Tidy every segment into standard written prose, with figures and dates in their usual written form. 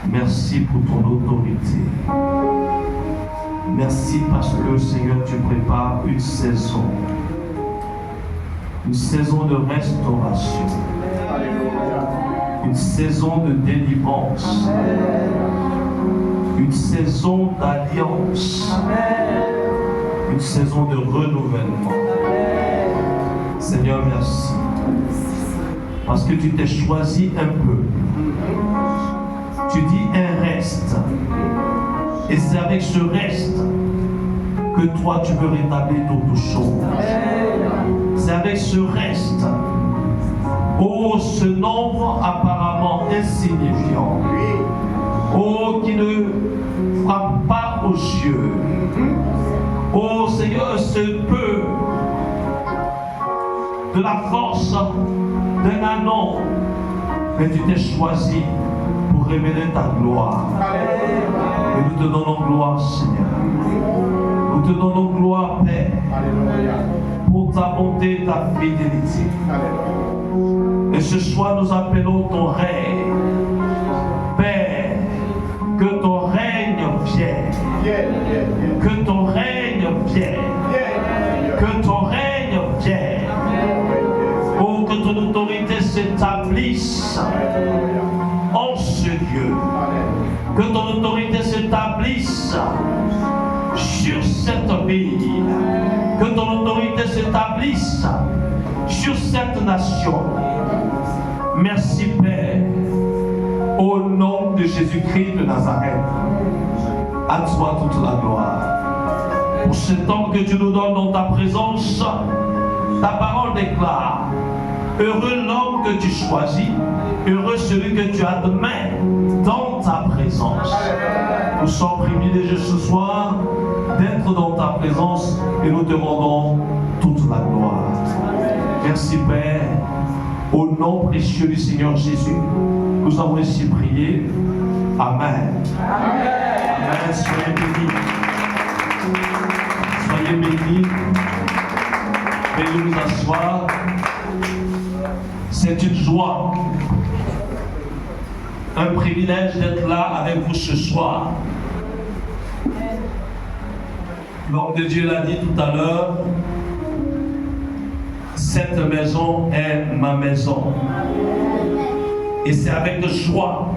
Merci pour ton autorité. Merci parce que, Seigneur, tu prépares une saison de restauration, une saison de délivrance, une saison d'alliance, une saison de renouvellement. Seigneur, merci. Parce que tu t'es choisi un peu. Tu dis un reste. Et c'est avec ce reste que toi tu veux rétablir toutes choses. C'est avec ce reste, oh, ce nombre apparemment insignifiant, oh, qui ne frappe pas aux yeux, oh Seigneur, ce peu de la force d'un anon, mais tu t'es choisi pour révéler ta gloire. Et nous te donnons gloire, Seigneur. Nous te donnons gloire, Père, pour ta bonté et ta fidélité. Et ce soir, nous appelons ton règne. Père, que ton règne vienne. Que ton règne vienne. Que ton règne vienne. Oh, que ton autorité s'établisse en ce lieu. Que ton autorité s'établisse sur cette ville. Que ton autorité s'établisse sur cette nation. Merci Père. Au nom de Jésus-Christ de Nazareth. À toi toute la gloire. Pour ce temps que tu nous donnes dans ta présence, ta parole déclare: heureux l'homme que tu choisis, heureux celui que tu admets dans ta présence. Nous sommes privilégiés ce soir d'être dans ta présence et nous te rendons toute la gloire. Merci Père. Au nom précieux du Seigneur Jésus, nous avons ainsi prié. Amen. Amen. Soyez bénis. Soyez bénis. Veuillez nous asseoir. C'est une joie, un privilège d'être là avec vous ce soir. L'homme de Dieu l'a dit tout à l'heure, cette maison est ma maison. Et c'est avec joie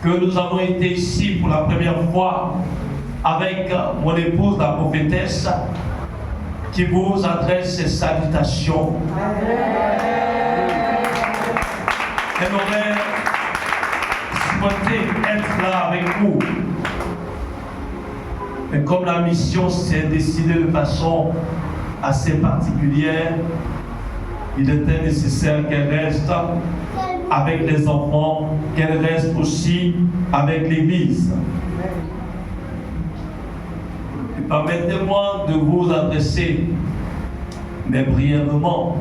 que nous avons été ici pour la première fois avec mon épouse, la prophétesse, qui vous adresse ses salutations. Elle aurait souhaité être là avec vous. Mais comme la mission s'est décidée de façon assez particulière, il était nécessaire qu'elle reste avec les enfants, qu'elle reste aussi avec l'Église. Permettez-moi de vous adresser, mais brièvement,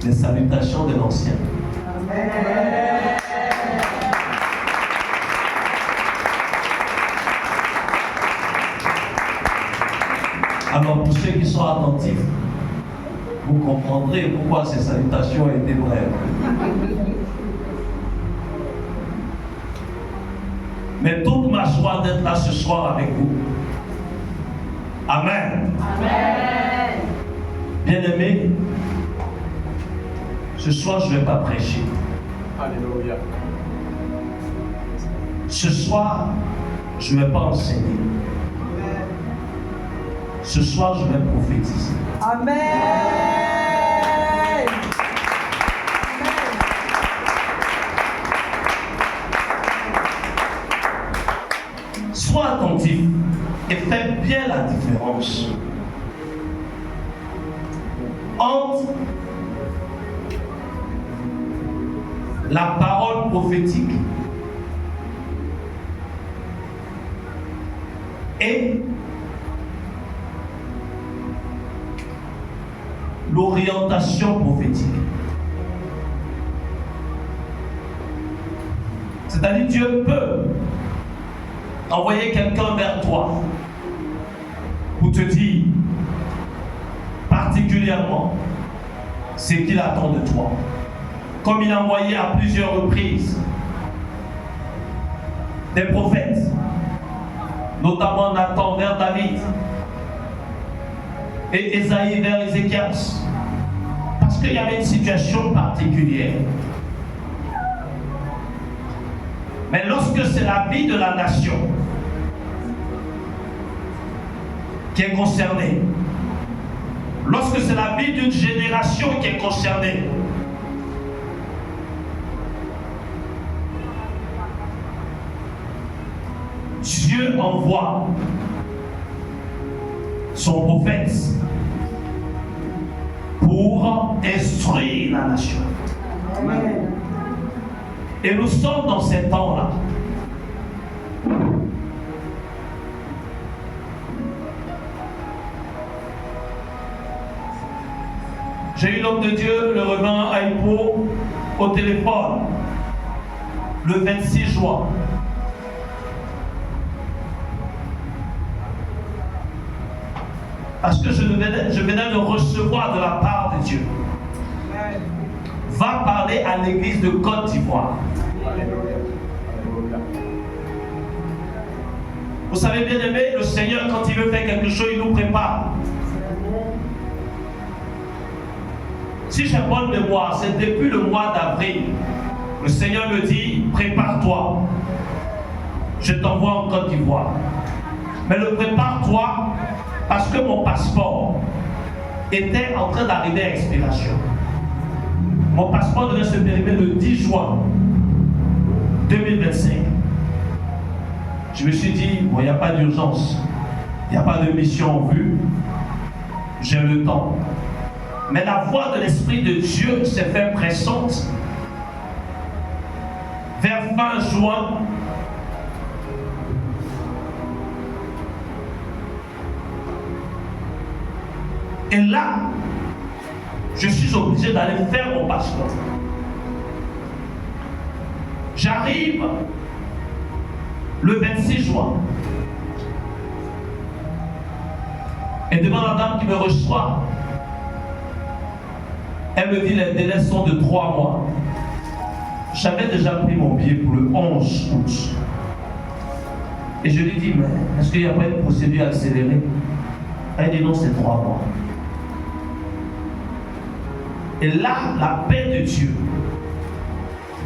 les salutations de l'ancien. Alors, pour ceux qui sont attentifs, vous comprendrez pourquoi ces salutations étaient brèves. Mais toute ma joie d'être là ce soir avec vous. Amen. Amen. Bien-aimés, ce soir je ne vais pas prêcher. Alléluia. Ce soir, je ne vais pas enseigner. Ce soir, je vais prophétiser. Amen. Sois attentif et fais bien la différence entre la parole prophétique et l'orientation prophétique. C'est-à-dire, Dieu peut envoyer quelqu'un vers toi pour te dire particulièrement ce qu'il attend de toi. Comme il a envoyé à plusieurs reprises des prophètes, notamment Nathan vers David et Ésaïe vers Ézéchias, parce qu'il y avait une situation particulière. Mais lorsque c'est la vie de la nation qui est concernée, lorsque c'est la vie d'une génération qui est concernée, Dieu envoie son prophète pour instruire la nation. Amen. Et nous sommes dans ces temps-là. J'ai eu l'homme de Dieu, le reverend Aïpo, au téléphone le 26 juin. Parce que je venais de recevoir de la part de Dieu. Va parler à l'église de Côte d'Ivoire. Vous savez, bien aimé, le Seigneur, quand il veut faire quelque chose, il nous prépare. Si j'ai bonne mémoire, c'est depuis le mois d'avril. Le Seigneur me dit, prépare-toi. Je t'envoie en Côte d'Ivoire. Mais le prépare-toi parce que mon passeport était en train d'arriver à expiration. Mon passeport devait se périmer le 10 juin 2025. Je me suis dit, bon, il n'y a pas d'urgence. Il n'y a pas de mission en vue. J'ai le temps. Mais la voix de l'Esprit de Dieu s'est fait pressante vers fin juin. Et là, je suis obligé d'aller faire mon passeport. J'arrive le 26 juin. Et devant la dame qui me reçoit, elle me dit les délais sont de 3 mois. J'avais déjà pris mon billet pour le 11 août. Et je lui dis, mais est-ce qu'il n'y a pas une procédure accélérée? Elle dit non, c'est 3 mois. Et là, la paix de Dieu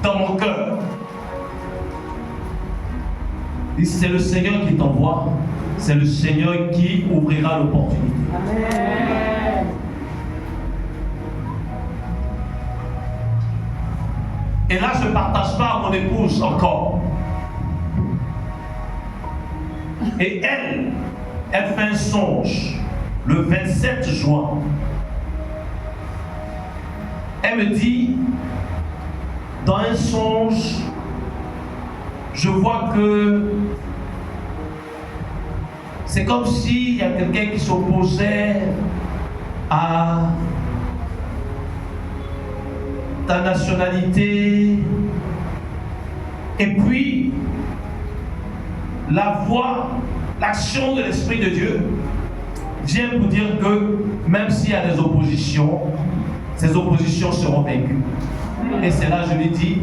dans mon cœur. C'est le Seigneur qui t'envoie, c'est le Seigneur qui ouvrira l'opportunité. Amen. Et là, je ne partage pas à mon épouse encore. Et elle fait un songe le 27 juin. Elle me dit, dans un songe, je vois que c'est comme s'il y a quelqu'un qui s'opposait à ta nationalité. Et puis, la voix, l'action de l'Esprit de Dieu vient pour dire que même s'il y a des oppositions, ces oppositions seront vaincues. Et c'est là que je lui dis,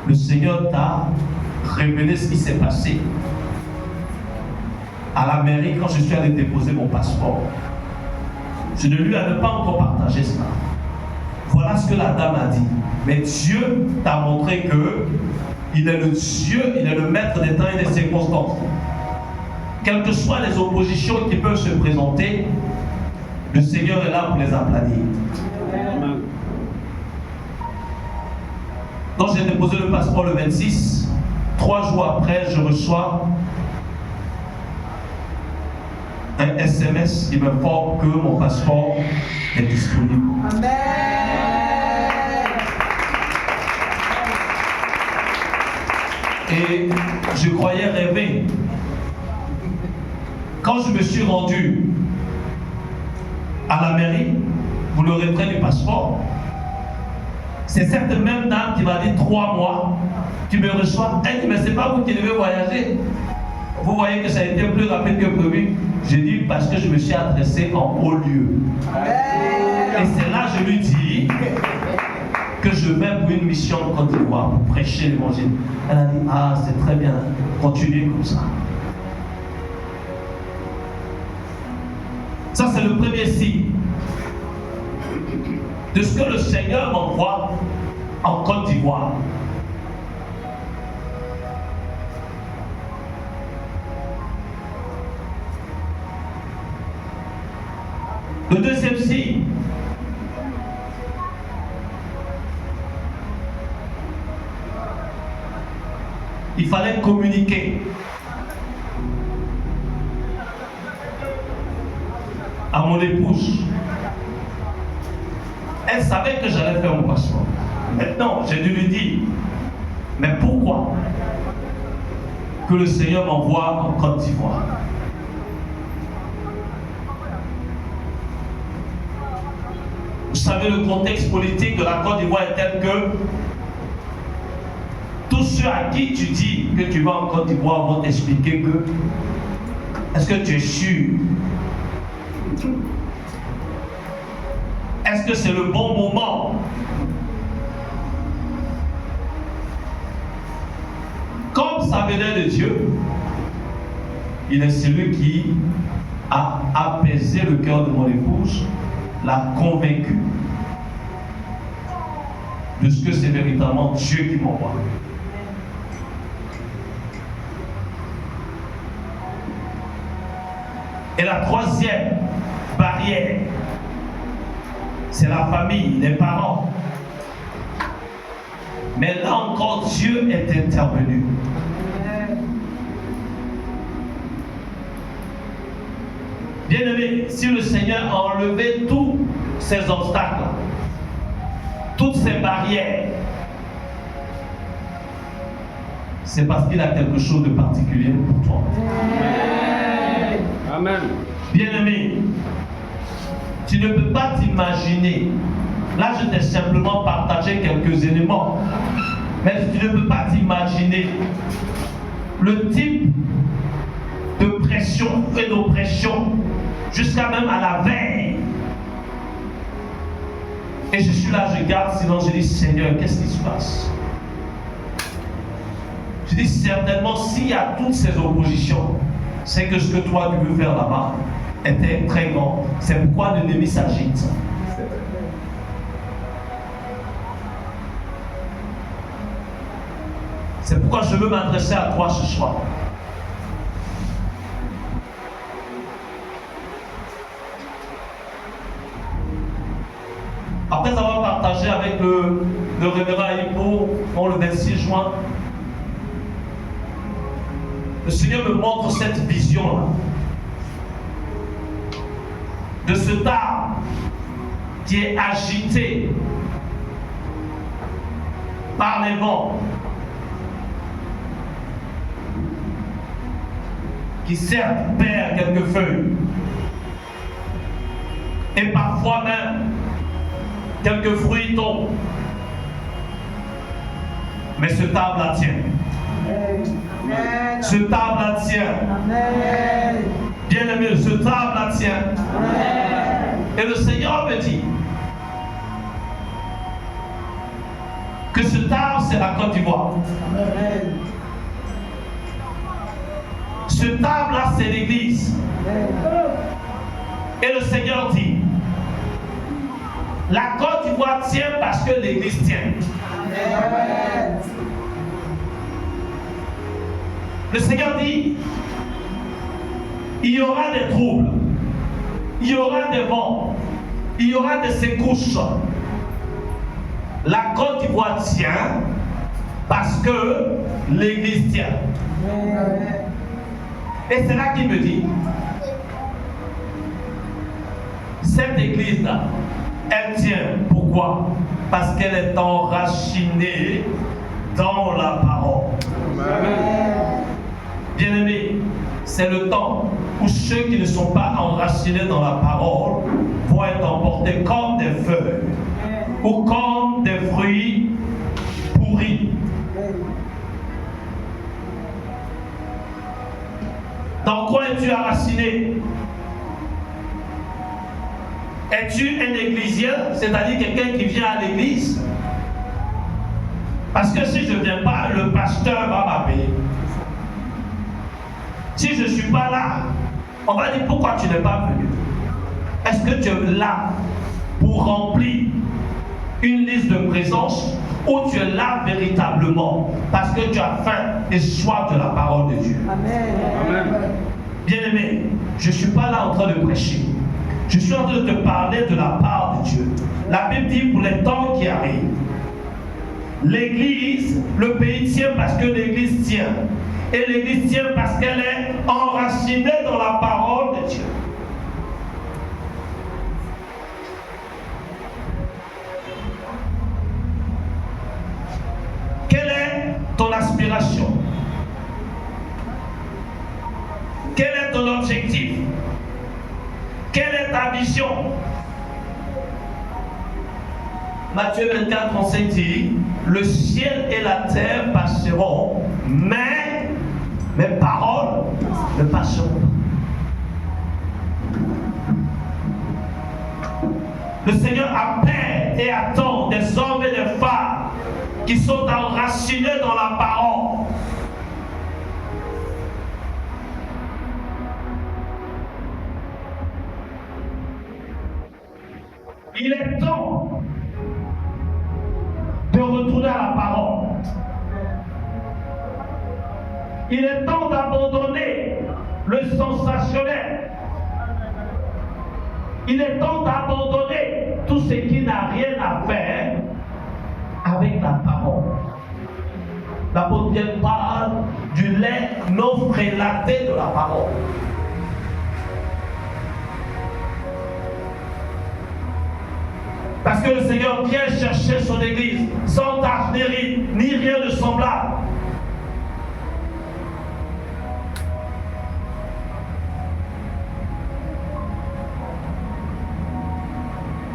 le Seigneur t'a révélé ce qui s'est passé à la mairie quand je suis allé déposer mon passeport. Je ne lui avais pas encore partagé cela. Voilà ce que la dame a dit. Mais Dieu t'a montré que il est le Dieu, il est le maître des temps et des circonstances. Quelles que soient les oppositions qui peuvent se présenter, le Seigneur est là pour les aplanir. Amen. Donc j'ai déposé le passeport le 26. 3 jours après, je reçois un SMS qui m'informe que mon passeport est disponible. Amen. Et je croyais rêver. Quand je me suis rendu à la mairie pour le retrait du passeport, c'est cette même dame qui m'a dit 3 mois, qui me reçoit. Elle dit, mais c'est pas vous qui devez voyager. Vous voyez que ça a été plus rapide que prévu. J'ai dit, parce que je me suis adressé en haut lieu. Et c'est là que je lui dis que je vais pour une mission en Côte d'Ivoire pour prêcher l'évangile. Elle a dit, ah, c'est très bien, continuez comme ça. Ça, c'est le premier signe de ce que le Seigneur m'envoie en Côte d'Ivoire. Le deuxième signe, il fallait communiquer à mon épouse. Elle savait que j'allais faire mon passeport. Maintenant, j'ai dû lui dire, mais pourquoi que le Seigneur m'envoie en Côte d'Ivoire? Vous savez, le contexte politique de la Côte d'Ivoire est tel que tous ceux à qui tu dis que tu vas en Côte d'Ivoire vont t'expliquer que est-ce que tu es sûr? Est-ce que c'est le bon moment? Comme ça venait de Dieu, il est celui qui a apaisé le cœur de mon épouse, l'a convaincu de ce que c'est véritablement Dieu qui m'envoie. Et la troisième barrière, c'est la famille, les parents. Mais là encore, Dieu est intervenu. Bien-aimé, si le Seigneur a enlevé tous ces obstacles, toutes ces barrières, c'est parce qu'il a quelque chose de particulier pour toi. Amen. Bien-aimé, tu ne peux pas t'imaginer. Là, je t'ai simplement partagé quelques éléments. Mais tu ne peux pas t'imaginer le type de pression et d'oppression jusqu'à même à la veille. Et je suis là, je garde silence, je dis, Seigneur, qu'est-ce qui se passe? Je dis, certainement, s'il y a toutes ces oppositions, c'est que ce que toi tu veux faire là-bas était très grand. C'est pourquoi l'ennemi s'agite. C'est pourquoi je veux m'adresser à toi ce soir. Après avoir partagé avec le révérend Hippo le 26 juin, le Seigneur me montre cette vision-là de cet arbre qui est agité par les vents, qui certes perd quelques feuilles et parfois même quelques fruits tombent, mais ce arbre la tient. Ce arbre la tient. Bien-aimé, ce arbre la tient. Et le Seigneur me dit que ce arbre, c'est la Côte d'Ivoire. Ce arbre-là, c'est l'Église. Et le Seigneur dit, la Côte d'Ivoire tient parce que l'Église tient. Le Seigneur dit, il y aura des troubles, il y aura des vents, il y aura des secousses. La Côte d'Ivoire tient parce que l'Église tient. Et c'est là qu'il me dit, cette Église-là, elle tient. Pourquoi? Parce qu'elle est enracinée dans la parole. Bien-aimés, c'est le temps où ceux qui ne sont pas enracinés dans la parole vont être emportés comme des feuilles ou comme des fruits pourris. Dans quoi es-tu enraciné? Es-tu un églisier, c'est-à-dire quelqu'un qui vient à l'église, Parce que si je ne viens pas, le pasteur va m'appeler. Si je ne suis pas là, on va dire pourquoi tu n'es pas venu. Est-ce que tu es là pour remplir une liste de présence ou tu es là véritablement parce que tu as faim et soif de la parole de Dieu? Amen. Bien-aimé, je ne suis pas là en train de prêcher. Je suis en train de te parler de la part de Dieu. La Bible dit pour les temps qui arrivent. L'église, le pays tient parce que l'église tient. Et l'église tient parce qu'elle est enracinée dans la parole de Dieu. Quelle est ton aspiration? Quel est ton objectif? Quelle est ta vision? Matthieu 24, 35 dit, le ciel et la terre passeront, mais mes paroles ne passeront pas. Le Seigneur appelle et attend des hommes et des femmes qui sont enracinés dans la parole. Il est temps de retourner à la parole. Il est temps d'abandonner le sensationnel. Il est temps d'abandonner tout ce qui n'a rien à faire avec la parole. L'apôtre Pierre parle du lait non prélaté de la parole. Parce que le Seigneur vient chercher son église sans tache ni ride, ni rien de semblable.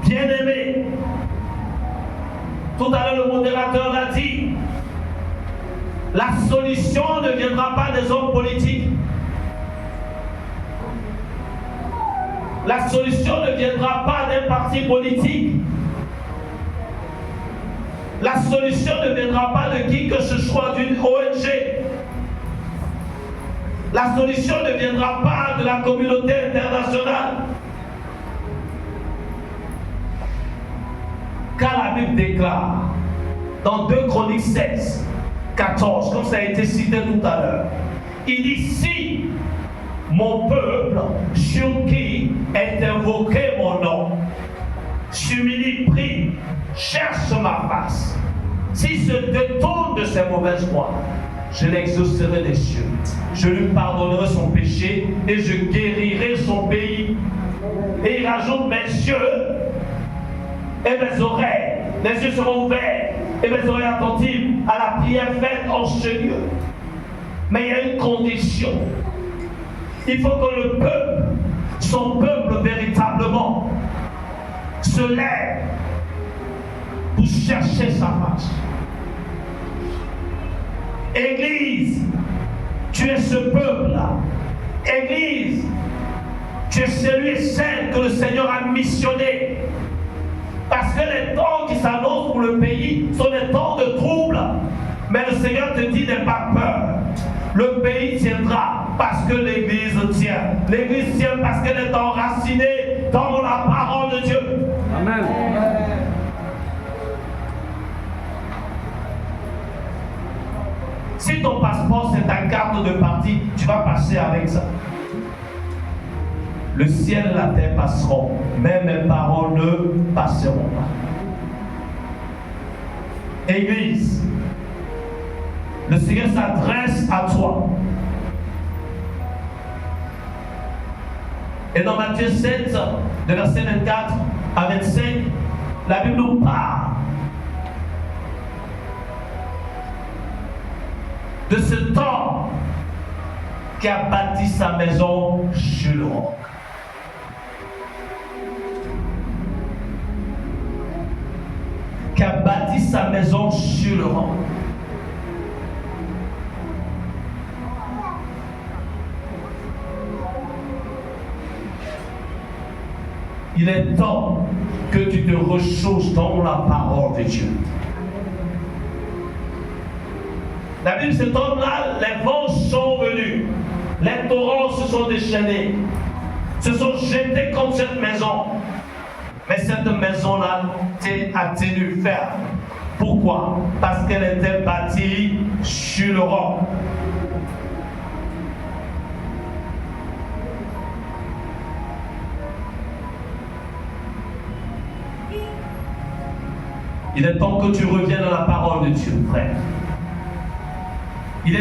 Bien-aimé, tout à l'heure le modérateur l'a dit, la solution ne viendra pas des hommes politiques. La solution ne viendra pas d'un parti politique. La solution ne viendra pas de qui que ce soit, d'une ONG. La solution ne viendra pas de la communauté internationale. Car la Bible déclare dans 2 Chroniques 16, 14, comme ça a été cité tout à l'heure, il dit, si mon peuple sur qui est invoqué mon nom s'humilie, prie, cherche ma face, s'il se détourne de ses mauvaises voies, je l'exaucerai des cieux, je lui pardonnerai son péché et je guérirai son pays. Et il rajoute, mes yeux et mes oreilles, les yeux seront ouverts et mes oreilles attentives à la prière faite en ce lieu. Mais il y a une condition. Il faut que le peuple, son peuple véritablement, se lève pour chercher sa face. Église, tu es ce peuple-là. Église, tu es celui et celle que le Seigneur a missionné. Parce que les temps qui s'annoncent pour le pays sont des temps de trouble. Mais le Seigneur te dit, n'aie pas peur. Le pays tiendra parce que l'Église tient. L'Église tient parce qu'elle est enracinée dans la parole de Dieu. Amen. Si ton passeport c'est ta carte de parti, tu vas passer avec ça. Le ciel et la terre passeront, mais mes paroles ne passeront pas. Église, le Seigneur s'adresse à toi. Et dans Matthieu 7, de verset 24 à 25, la Bible nous parle de cet homme qui a bâti sa maison sur le roc. Qui a bâti sa maison sur le roc. Il est temps que tu te ressources dans la parole de Dieu. La Bible, cet homme-là, les vents sont venus, les torrents se sont déchaînés, se sont jetés contre cette maison. Mais cette maison-là a tenu ferme. Pourquoi? Parce qu'elle était bâtie sur le roc. Il est temps que tu reviennes à la parole de Dieu, frère. Il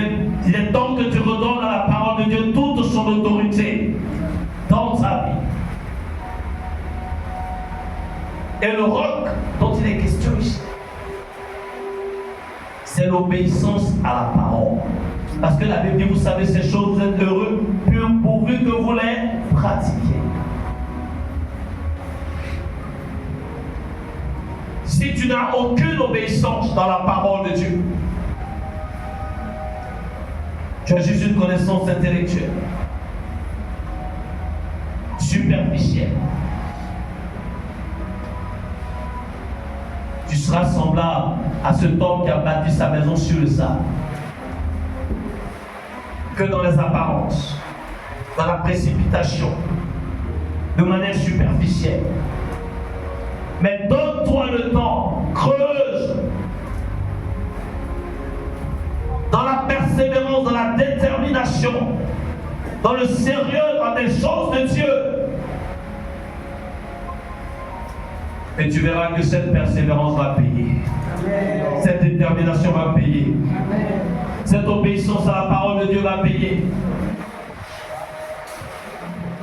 est temps que tu redonnes à la parole de Dieu toute son autorité dans ta vie. Et le roc dont il est question ici, c'est l'obéissance à la parole. Parce que la Bible dit, vous savez ces choses, vous êtes heureux, pourvu que vous les pratiquiez. Si tu n'as aucune obéissance dans la parole de Dieu, tu as juste une connaissance intellectuelle, superficielle. Tu seras semblable à cet homme qui a bâti sa maison sur le sable. Que dans les apparences, dans la précipitation, de manière superficielle. Mais donne-toi le temps, creuse. Dans la persévérance, dans la détermination, dans le sérieux, dans les choses de Dieu. Et tu verras que cette persévérance va payer. Amen. Cette détermination va payer. Amen. Cette obéissance à la parole de Dieu va payer.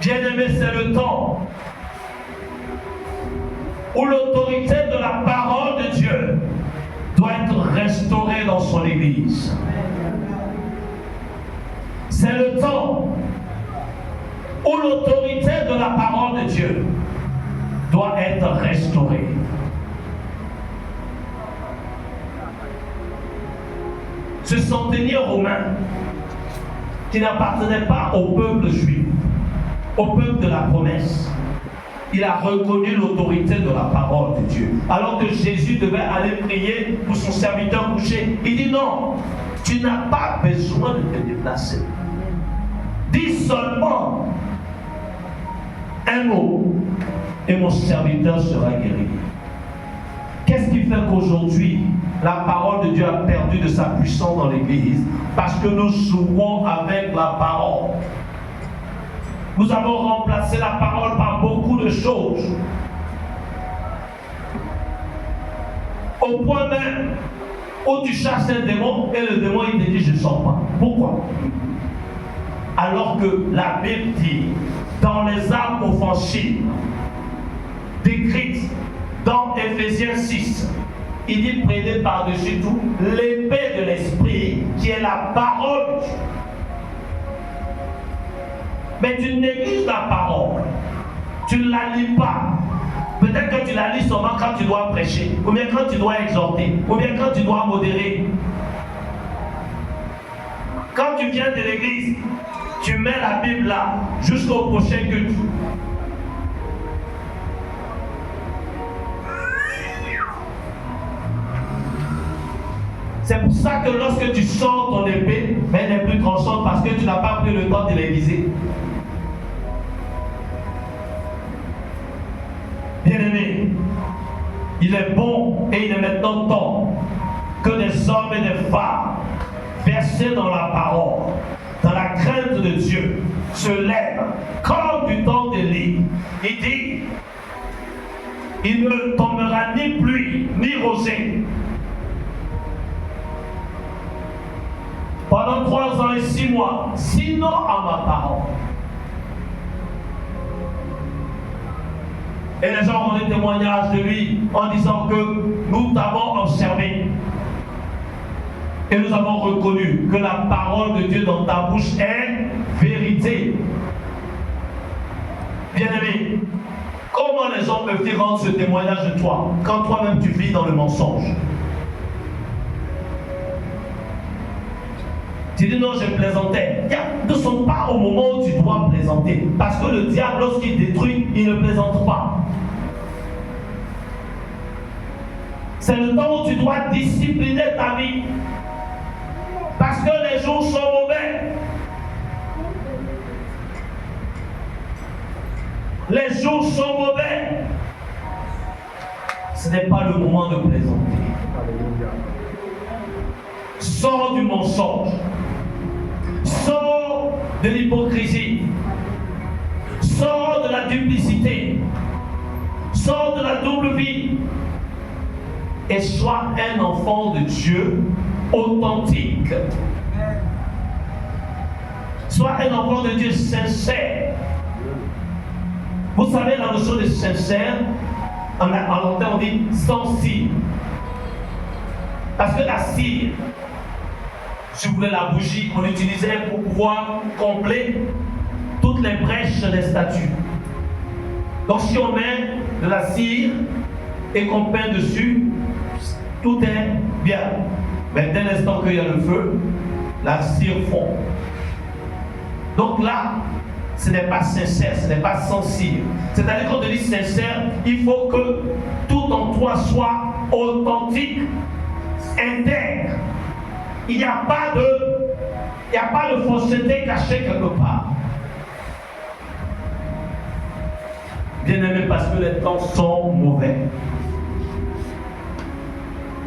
Bien-aimé, c'est le temps où l'autorité de la parole de Dieu doit être restaurée dans son Église. C'est le temps où l'autorité de la parole de Dieu doit être restaurée. Ce centenier romain qui n'appartenait pas au peuple juif, au peuple de la promesse, il a reconnu l'autorité de la parole de Dieu. Alors que Jésus devait aller prier pour son serviteur couché, il dit non, tu n'as pas besoin de te déplacer. Dis seulement un mot et mon serviteur sera guéri. Qu'est-ce qui fait qu'aujourd'hui, la parole de Dieu a perdu de sa puissance dans l'Église? Parce que nous jouons avec la parole. Nous avons remplacé la parole par beaucoup de choses. Au point même où tu chasses un démon et le démon il te dit je ne sors pas. Pourquoi? Alors que la Bible dit dans les armes offensives décrites dans Éphésiens 6, il dit prenez par-dessus tout l'épée de l'esprit qui est la parole. Mais tu négliges la parole, tu ne la lis pas. Peut-être que tu la lis seulement quand tu dois prêcher, ou bien quand tu dois exhorter, ou bien quand tu dois modérer. Quand tu viens de l'église, tu mets la Bible là jusqu'au prochain culte. C'est pour ça que lorsque tu sors ton épée, elle n'est plus tranchante parce que tu n'as pas pris le temps de l'aiguiser. Bien-aimé, il est bon et il est maintenant temps que des hommes et des femmes versés dans la parole, dans la crainte de Dieu, se lèvent comme du temps d'Élie. Il dit, il ne tombera ni pluie ni rosée pendant 3 ans et 6 mois, sinon à ma parole. Et les gens ont des témoignages de lui en disant que nous t'avons observé et nous avons reconnu que la parole de Dieu dans ta bouche est vérité. Bien-aimé, comment les gens peuvent-ils rendre ce témoignage de toi quand toi-même tu vis dans le mensonge? Tu dis non, je plaisantais. Ne sont pas au moment où tu dois plaisanter. Parce que le diable, lorsqu'il détruit, il ne plaisante pas. C'est le temps où tu dois discipliner ta vie. Parce que les jours sont mauvais. Les jours sont mauvais. Ce n'est pas le moment de plaisanter. Sors du mensonge. Sors de l'hypocrisie. Sors de la duplicité. Sors de la double vie. Et sois un enfant de Dieu authentique. Sois un enfant de Dieu sincère. Vous savez la notion de sincère, en anglais on dit sans cire. Parce que la cire, si vous voulez la bougie, on l'utilisait pour pouvoir combler toutes les brèches des statues. Donc si on met de la cire et qu'on peint dessus, tout est bien. Mais dès l'instant qu'il y a le feu, la cire fond. Donc là, ce n'est pas sincère, ce n'est pas sans cire. C'est-à-dire quand on dit sincère, il faut que tout en toi soit authentique, intègre. Il n'y a pas de fausseté cachée quelque part. Bien-aimé, parce que les temps sont mauvais.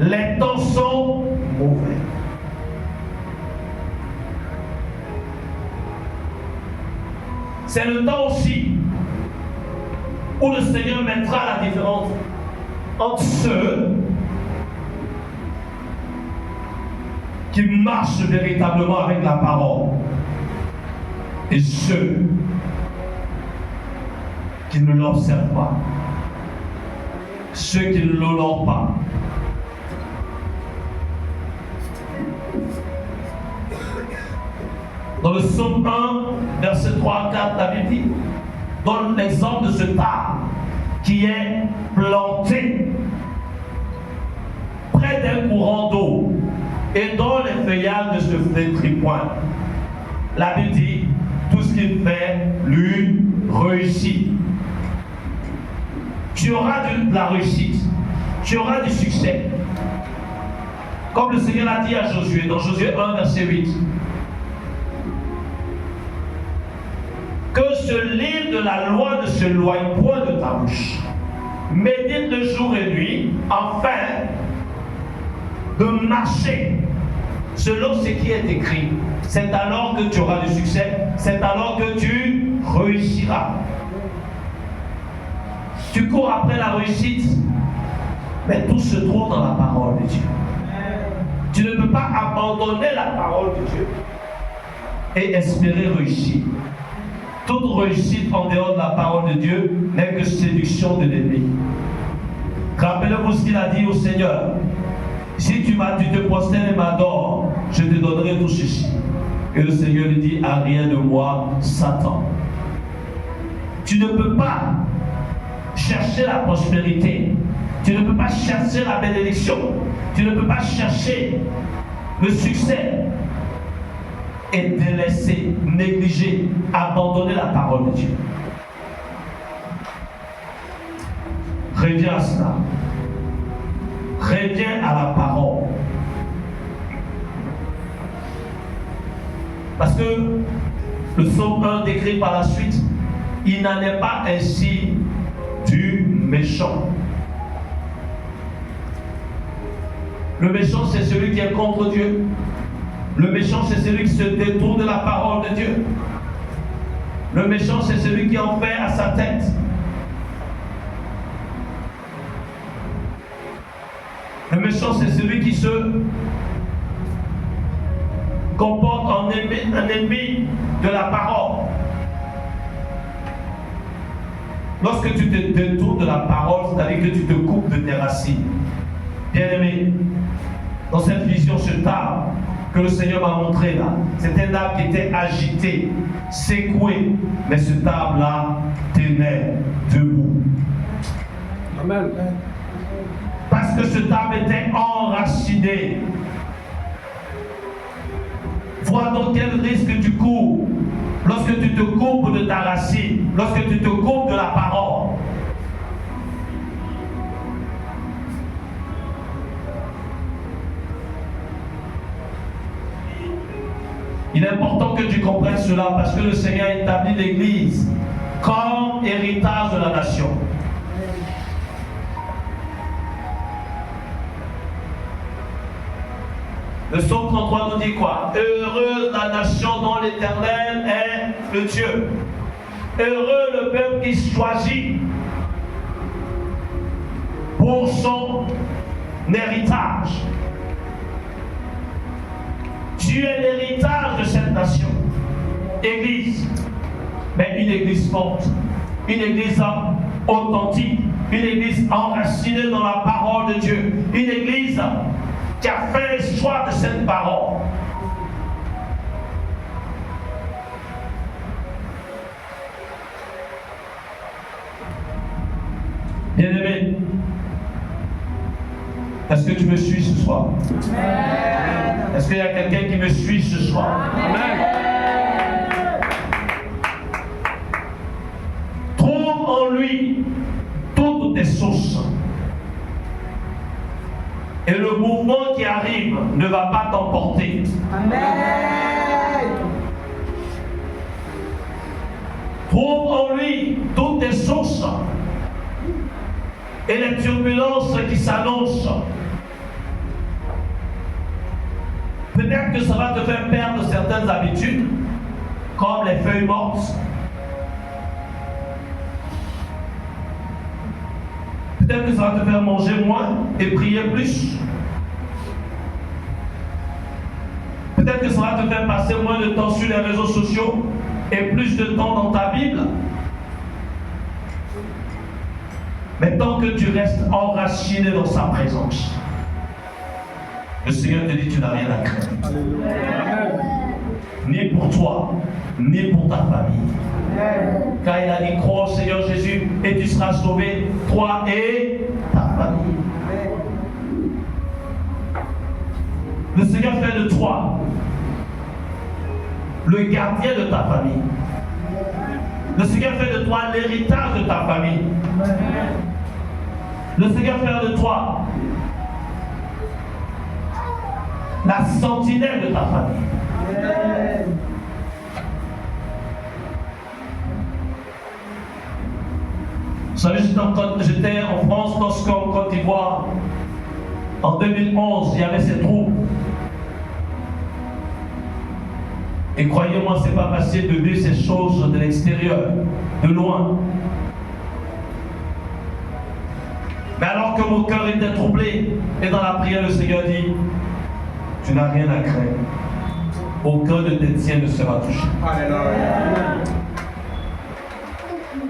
Les temps sont mauvais. C'est le temps aussi où le Seigneur mettra la différence entre ceux qui marchent véritablement avec la parole et ceux qui ne l'observent pas, ceux qui ne l'honorent pas. Dans le psaume 1, verset 3 à 4, la Bible dit, donne l'exemple de cet arbre qui est planté près d'un courant d'eau et dont les feuillages ne se flétrissent point. La Bible dit, tout ce qu'il fait lui réussit. Tu auras de la réussite, tu auras du succès. Comme le Seigneur l'a dit à Josué, dans Josué 1, verset 8. Que ce livre de la loi ne s'éloigne point de ta bouche. Médite le jour et nuit, afin de marcher selon ce qui est écrit. C'est alors que tu auras du succès, c'est alors que tu réussiras. Tu cours après la réussite, mais tout se trouve dans la parole de Dieu. Tu ne peux pas abandonner la parole de Dieu et espérer réussir. Toute réussite en dehors de la parole de Dieu n'est que séduction de l'ennemi. Rappelez-vous ce qu'il a dit au Seigneur. Si tu te prosternes et m'adores, je te donnerai tout ceci. Et le Seigneur lui dit, à rien de moi, Satan. Tu ne peux pas chercher la prospérité. Tu ne peux pas chercher la bénédiction. Tu ne peux pas chercher le succès et délaisser, négliger, abandonner la parole de Dieu. Reviens à cela. Reviens à la parole. Parce que le psaume 1 décrit par la suite, il n'en est pas ainsi du méchant. Le méchant, c'est celui qui est contre Dieu. Le méchant, c'est celui qui se détourne de la parole de Dieu. Le méchant, c'est celui qui en fait à sa tête. Le méchant, c'est celui qui se comporte en ennemi de la parole. Lorsque tu te détournes de la parole, c'est-à-dire que tu te coupes de tes racines. Bien-aimé, dans cette vision, cet arbre que le Seigneur m'a montré là, c'est un arbre qui était agité, secoué, mais cet arbre-là tenait debout. Amen. Parce que cet arbre était enraciné. Vois donc quel risque tu cours lorsque tu te coupes de ta racine, lorsque tu te coupes de la parole. Il est important que tu comprennes cela parce que le Seigneur établit l'Église comme héritage de la nation. Le psaume 33 nous dit quoi? Heureuse la nation dont l'Éternel est le Dieu. Heureux le peuple qui choisit pour son héritage. Tu es l'héritage de cette nation. Église, mais une église forte, une église authentique, une église enracinée dans la parole de Dieu, une église qui a fait le choix de cette parole. Bien-aimé, est-ce que tu me suis ce soir? Amen. Est-ce qu'il y a quelqu'un qui me suit ce soir? Amen. Trouve en lui toutes tes sources. Et le mouvement qui arrive ne va pas t'emporter. Amen. Trouve en lui toutes tes sources. Et les turbulences qui s'annoncent. Peut-être que ça va te faire perdre certaines habitudes, comme les feuilles mortes. Peut-être que ça va te faire manger moins et prier plus. Peut-être que ça va te faire passer moins de temps sur les réseaux sociaux et plus de temps dans ta Bible. Mais tant que tu restes enraciné dans sa présence, le Seigneur te dit tu n'as rien à craindre. Ni pour toi, ni pour ta famille. Car il a dit crois au Seigneur Jésus et tu seras sauvé, toi et ta famille. Le Seigneur fait de toi le gardien de ta famille. Le Seigneur fait de toi l'héritage de ta famille. Le Seigneur fait de toi la sentinelle de ta famille. Vous savez, j'étais en France, lorsqu'en Côte d'Ivoire, en 2011, il y avait ces troubles. Et croyez-moi, ce n'est pas facile de vivre ces choses de l'extérieur, de loin. Mais alors que mon cœur était troublé, et dans la prière, le Seigneur dit, tu n'as rien à craindre. Aucun de tes tiens ne sera touché. Alléluia.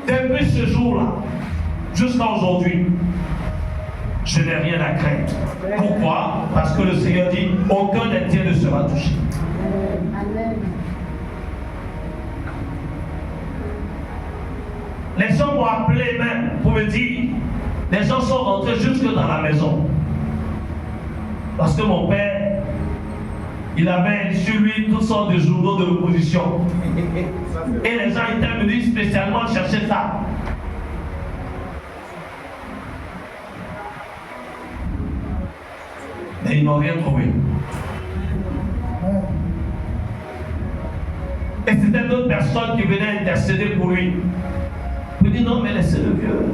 Depuis ce jour-là, jusqu'à aujourd'hui, je n'ai rien à craindre. Pourquoi? Parce que le Seigneur dit, aucun des tiens ne sera touché. Amen. Les gens m'ont appelé même pour me dire, les gens sont rentrés jusque dans la maison. Parce que mon père, il avait sur lui toutes sortes de journaux de l'opposition. Et les gens étaient venus spécialement chercher ça. Mais ils n'ont rien trouvé. Et c'était d'autres personnes qui venaient intercéder pour lui. Il dit non, mais laissez le vieux.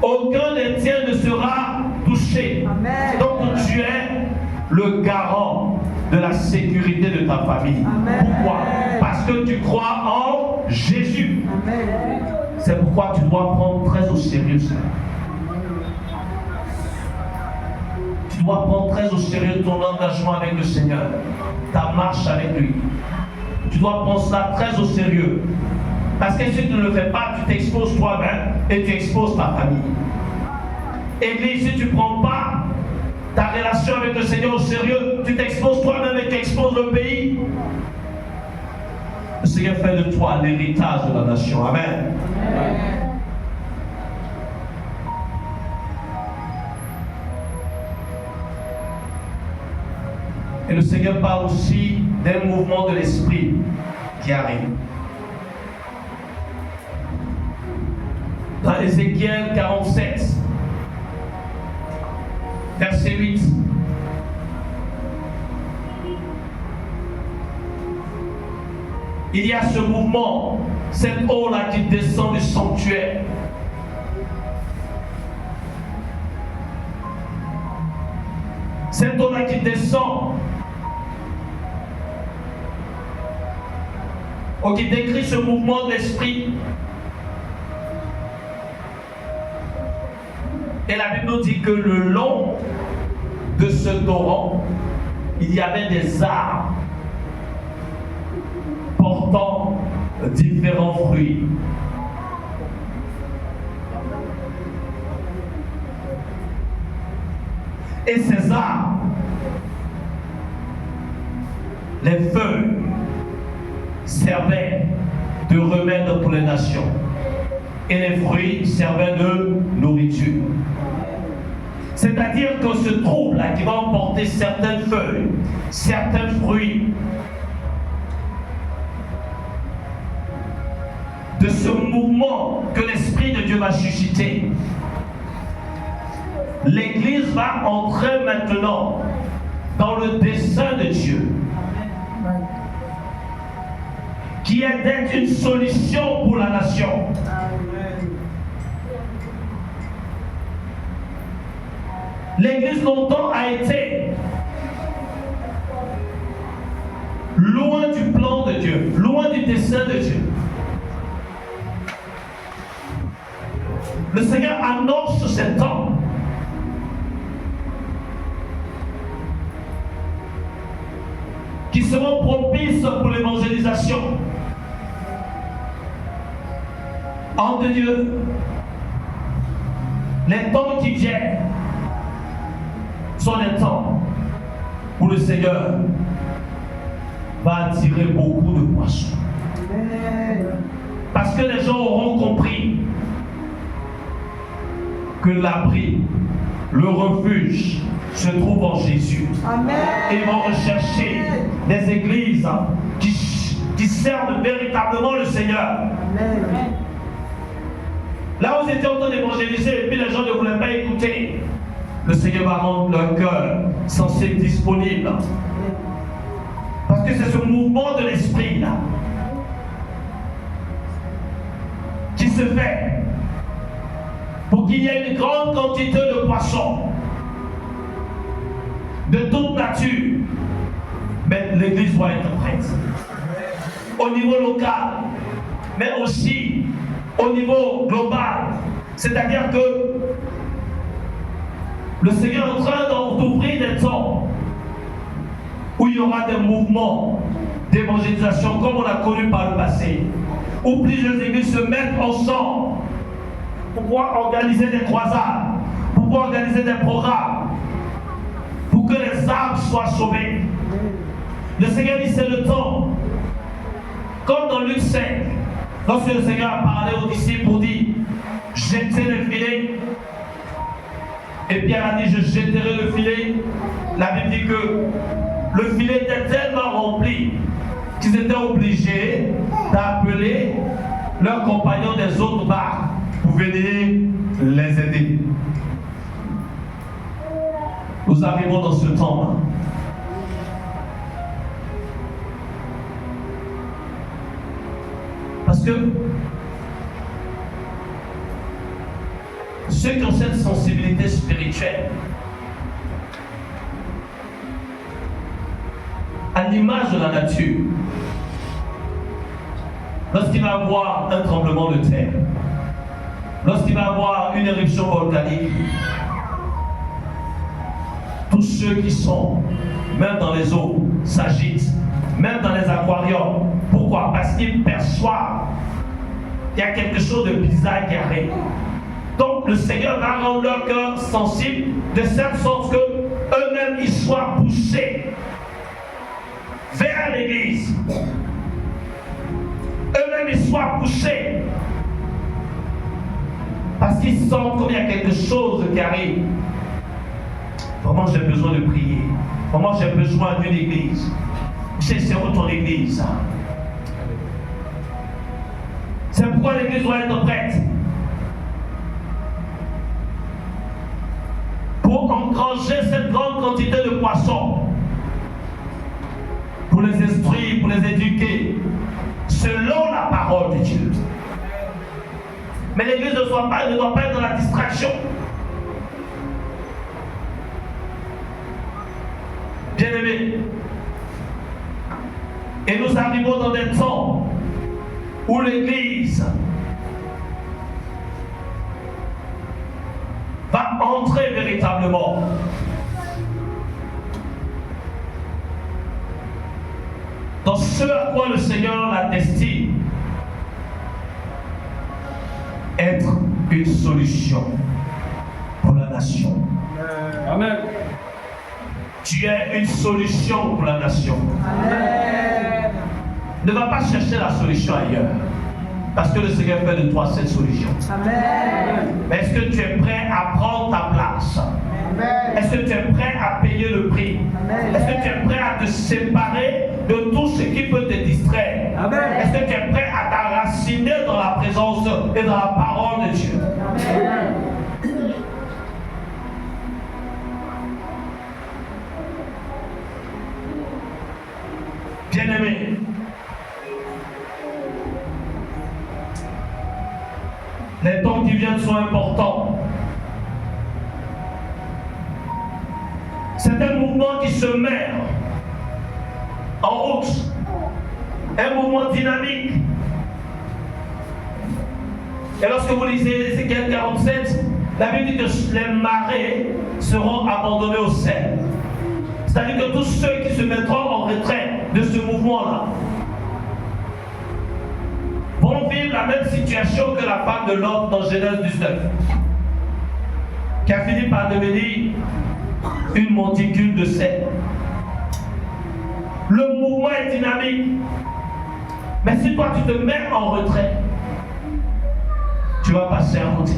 Aucun des tiens ne sera touché. Amen. Donc tu es le garant de la sécurité de ta famille. Amen. Pourquoi? Parce que tu crois en Jésus. Amen. C'est pourquoi tu dois prendre très au sérieux ça. Tu dois prendre très au sérieux ton engagement avec le Seigneur, ta marche avec lui. Tu dois prendre ça très au sérieux. Parce que si tu ne le fais pas, tu t'exposes toi-même et tu exposes ta famille. Église, si tu ne prends pas ta relation avec le Seigneur au sérieux, tu t'exposes toi-même et tu exposes le pays. Le Seigneur fait de toi l'héritage de la nation. Amen. Amen. Et le Seigneur parle aussi d'un mouvement de l'esprit qui arrive. Dans Ézéchiel 47, verset 8, il y a ce mouvement, cette eau-là qui descend du sanctuaire. Cette eau-là qui descend, qui décrit ce mouvement de l'esprit. Et la Bible nous dit que le long de ce torrent, il y avait des arbres portant différents fruits. Et ces arbres, les feuilles, servaient de remède pour les nations. Et les fruits servaient de nourriture. C'est-à-dire que ce trouble-là qui va emporter certaines feuilles, certains fruits, de ce mouvement que l'Esprit de Dieu va susciter, l'Église va entrer maintenant dans le dessein de Dieu, qui est d'être une solution pour la nation. L'Église longtemps a été loin du plan de Dieu, loin du dessein de Dieu. Le Seigneur annonce ce temps qui seront propices pour l'évangélisation. Homme de Dieu, les temps qui viennent sont les temps où le Seigneur va attirer beaucoup de poissons. Parce que les gens auront compris que l'abri, le refuge se trouve en Jésus. Amen. Et ils vont rechercher des églises qui servent véritablement le Seigneur. Amen. Là où ils étaient en train d'évangéliser et puis les gens ne voulaient pas écouter, le Seigneur va rendre leur cœur sensible, disponible. Parce que c'est ce mouvement de l'esprit là qui se fait pour qu'il y ait une grande quantité de poissons de toute nature. Mais l'Église doit être prête au niveau local, mais aussi au niveau global. C'est-à-dire que le Seigneur est en train d'ouvrir des temps où il y aura des mouvements d'évangélisation comme on a connu par le passé, où plusieurs églises se mettent ensemble pour pouvoir organiser des croisades, pour pouvoir organiser des programmes, pour que les âmes soient sauvées. Le Seigneur dit c'est le temps. Comme dans Luc 5, lorsque le Seigneur a parlé aux disciples pour dire jetez le filet, et Pierre a dit je jetterai le filet. La Bible dit que le filet était tellement rempli qu'ils étaient obligés d'appeler leurs compagnons des autres barques pour venir les aider. Nous arrivons dans ce temps-là. Parce que ceux qui ont cette sensibilité spirituelle, à l'image de la nature, lorsqu'il va y avoir un tremblement de terre, lorsqu'il va y avoir une éruption volcanique, tous ceux qui sont, même dans les eaux, s'agitent, même dans les aquariums. Pourquoi? Parce qu'ils perçoivent qu'il y a quelque chose de bizarre qui arrive. Donc le Seigneur va rendre leur cœur sensible de cette sorte que eux-mêmes ils soient poussés vers l'Église. Eux-mêmes ils soient poussés parce qu'ils sentent qu'il y a quelque chose qui arrive. Vraiment j'ai besoin de prier. Vraiment j'ai besoin d'une église. C'est où ton église? C'est pourquoi l'église doit être prête. Pour engranger cette grande quantité de poissons. Pour les instruire, pour les éduquer. selon la parole de Dieu. Mais l'église ne doit pas être dans la distraction. Bien-aimés, et nous arrivons dans des temps où l'église va entrer véritablement dans ce à quoi le Seigneur la destine, être une solution pour la nation. Amen. Tu es une solution pour la nation. Amen. Ne va pas chercher la solution ailleurs, parce que le Seigneur fait de toi cette solution. Amen. Mais est-ce que tu es prêt à prendre ta place? Amen. Est-ce que tu es prêt à payer le prix? Amen. Est-ce que tu es prêt à te séparer de tout ce qui peut te distraire? Amen. Est-ce que tu es prêt à t'enraciner dans la présence et dans la parole de Dieu? Amen. Bien-aimés, les temps qui viennent sont importants. C'est un mouvement qui se met en route, un mouvement dynamique. Et lorsque vous lisez Ézéchiel 47, la Bible dit que les marées seront abandonnées au sel. C'est-à-dire que tous ceux qui se mettront en retrait de ce mouvement-là vont vivre la même situation que la femme de Lot dans Genèse 19, qui a fini par devenir une monticule de sel. Le mouvement est dynamique, mais si toi tu te mets en retrait, tu vas passer à côté.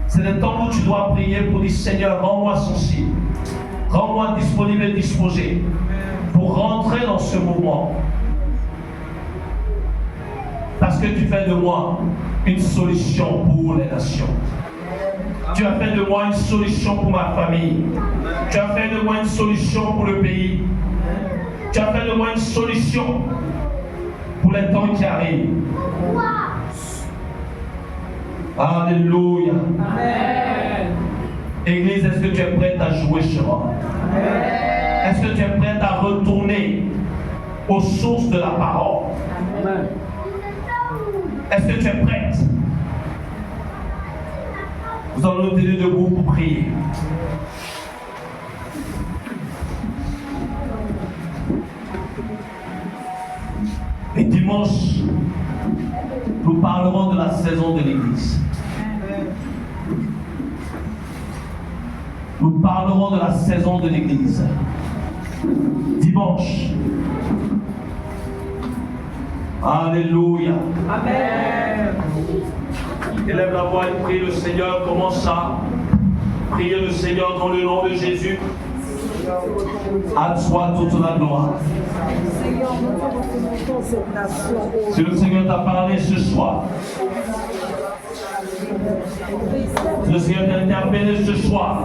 C'est le temps où tu dois prier pour dire Seigneur, rends-moi sensible, rends-moi disponible et disposé pour rentrer dans ce mouvement. Parce que tu fais de moi une solution pour les nations. Tu as fait de moi une solution pour ma famille. Tu as fait de moi une solution pour le pays. Tu as fait de moi une solution pour les temps qui arrivent. Alléluia. Amen. Église, est-ce que tu es prête à jouer ce rôle? Est-ce que tu es prête à retourner aux sources de la parole? Amen. Est-ce que tu es prête? Nous allons nous tenir debout pour prier. Et dimanche, nous parlerons de la saison de l'Église. Nous parlerons de la saison de l'Église. Dimanche. Alléluia. Amen. Élève la voix et prie le Seigneur. Commence à prier le Seigneur dans le nom de Jésus. À toi toute la gloire. Seigneur, nous te reconnaissons cette nation. Si le Seigneur t'a parlé ce soir, si le Seigneur t'a interpellé ce soir,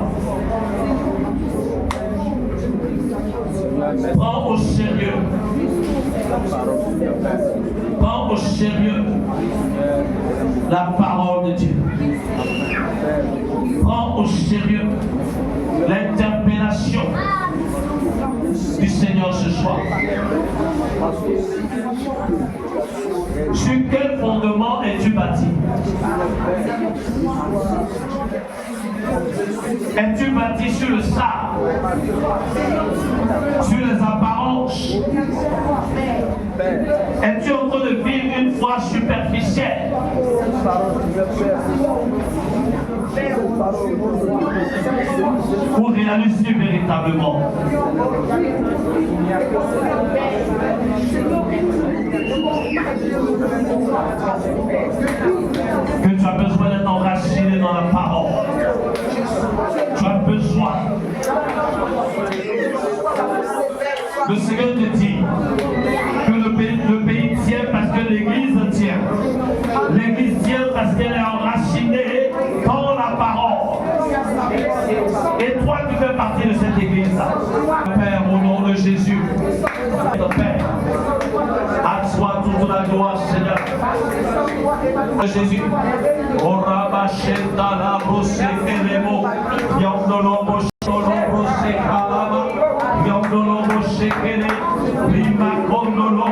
prends au sérieux. Prends au sérieux la parole de Dieu. Prends au sérieux l'interpellation du Seigneur ce soir. Sur quel fondement es-tu bâti? Es-tu bâti sur le sable? Sur les apparences? Es-tu en train de vivre une foi superficielle? Ou réaliser véritablement? Que tu as besoin d'être enraciné dans la parole. Tu as besoin. Le Seigneur te dit que le pays tient parce que l'Église tient. L'Église tient parce qu'elle est enracinée dans la parole. Et toi, tu fais partie de cette Église. Père, au nom de Jésus, Père, toi toute la gloire, Seigneur. Jésus. Orabasheta la brose kelemo. Yandolo bosholo brose kalama. Yandolo boshe kele. Lima kondolo.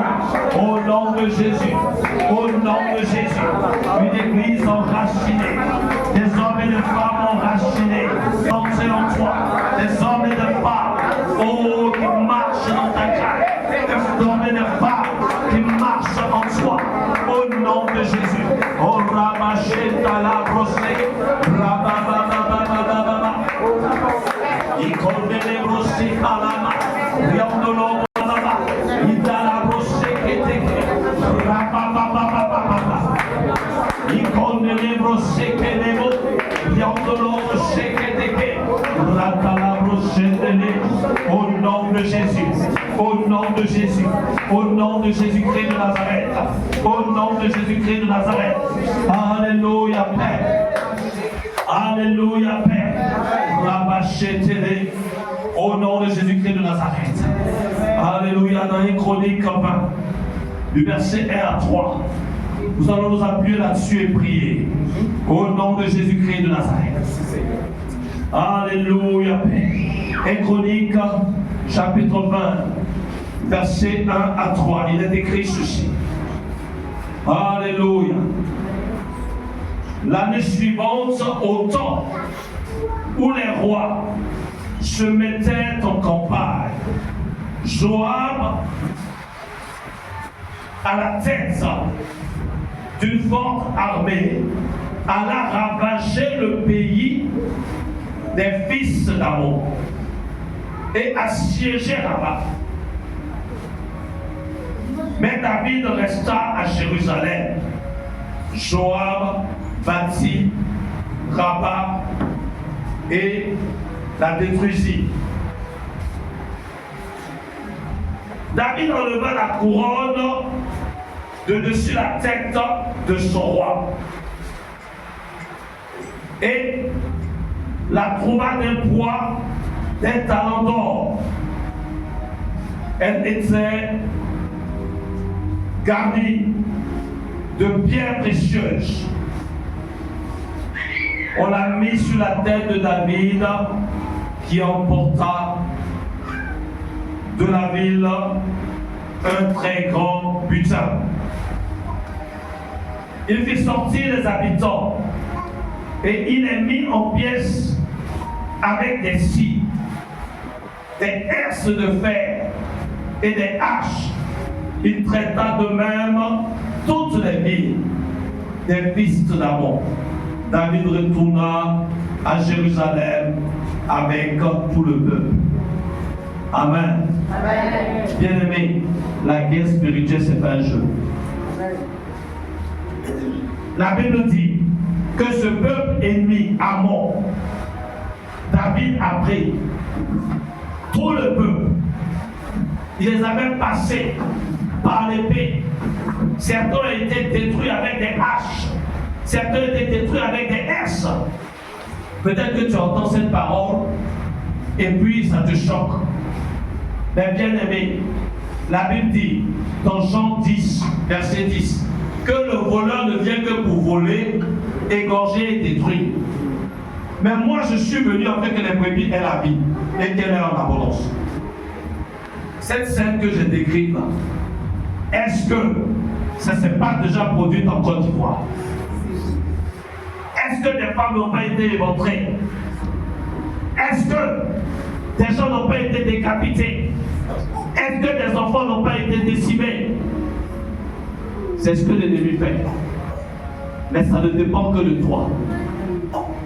Au nom de Jésus. Au nom de Jésus. Une église enracinée. Des hommes et des femmes enracinés. Pensez en toi. Des hommes et des femmes. Oh, qui marchent dans ta grâce. Des hommes et des femmes qui marchent en toi. Au nom de Jésus. Oh, Ramacheta la brosé. Rabababababababa. Ikondele brosé kalama. Riandolo baba. Idala brosé keteke. Rababababababa. Ikondele brosé kelebo. Riandolo brosé keteke. Ratala brosé dele. Au nom de Jésus. Au nom de Jésus. Au nom de Jésus-Christ de Nazareth. Au nom de Jésus-Christ de Nazareth. Alléluia, Père. Alléluia, Père. Rabachetele. Au nom de Jésus-Christ de Nazareth. Alléluia. Dans les chroniques 20, du verset 1 à 3, nous allons nous appuyer là-dessus et prier. Au nom de Jésus-Christ de Nazareth. Alléluia, Père. Et chronique, chapitre 20, verset 1 à 3. Il est écrit ceci. Alléluia. L'année suivante, au temps où les rois se mettaient en campagne, Joab, à la tête d'une forte armée, alla ravager le pays des fils d'Ammon et assiéger Rabba. Mais David resta à Jérusalem. Joab bâtit Rabba et la détruisit. David enleva la couronne de dessus la tête de son roi et la trouva d'un poids d'un talent d'or. Elle était garnie de pierres précieuses. On l'a mis sur la tête de David, qui emporta de la ville un très grand butin. Il fit sortir les habitants et il les mit en pièces avec des scies, des herses de fer et des haches. Il traita de même toutes les villes des fils d'Ammon. David retourna à Jérusalem avec tout le peuple. Amen. Amen. Bien-aimés, la guerre spirituelle, c'est pas un jeu. Amen. La Bible dit que ce peuple ennemi, Ammon, David a pris tout le peuple. Il les avait passés par l'épée. Certains ont été détruits avec des haches. Certains ont été détruits avec des herses. Peut-être que tu entends cette parole et puis ça te choque. Mais bien aimé, la Bible dit dans Jean 10, verset 10, que le voleur ne vient que pour voler, égorger et détruire. Mais moi je suis venu afin que les brebis aient la vie et qu'elle ait en abondance. Cette scène que j'ai décrite là, est-ce que ça ne s'est pas déjà produit en Côte d'Ivoire? Est-ce que des femmes n'ont pas été éventrées? Est-ce que des gens n'ont pas été décapités? Est-ce que des enfants n'ont pas été décimés? C'est ce que l'ennemi fait. Mais ça ne dépend que de toi.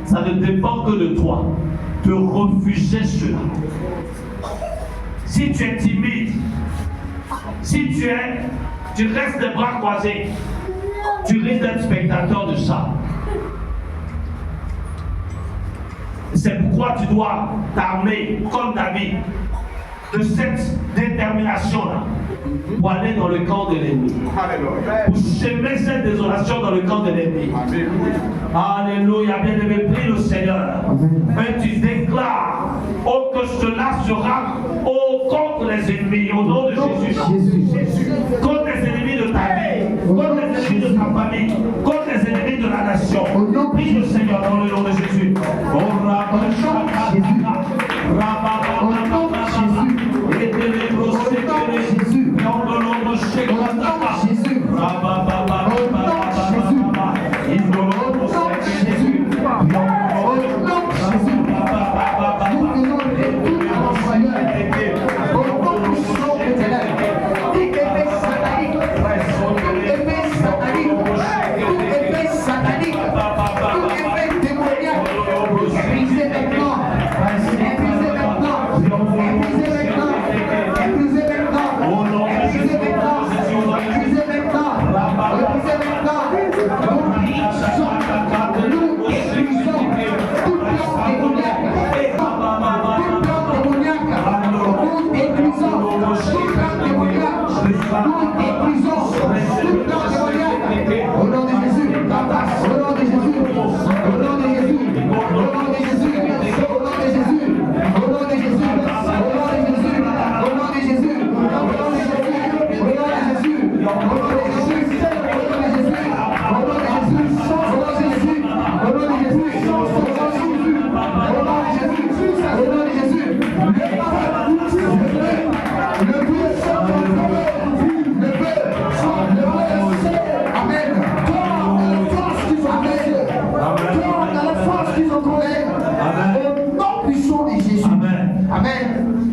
Ça ne dépend que de toi de refuser cela. Si tu es timide, si tu restes les bras croisés, tu risques d'être spectateur de ça. C'est pourquoi tu dois t'armer comme David de cette détermination-là pour aller dans le camp de l'ennemi. Pour semer cette désolation dans le camp de l'ennemi. Alléluia, bien-aimé, prie le Seigneur. Mais tu déclares que cela sera contre les ennemis, au nom de Jésus. Contre les ennemis de ta Prie le Seigneur dans le nom de Jésus. Oh,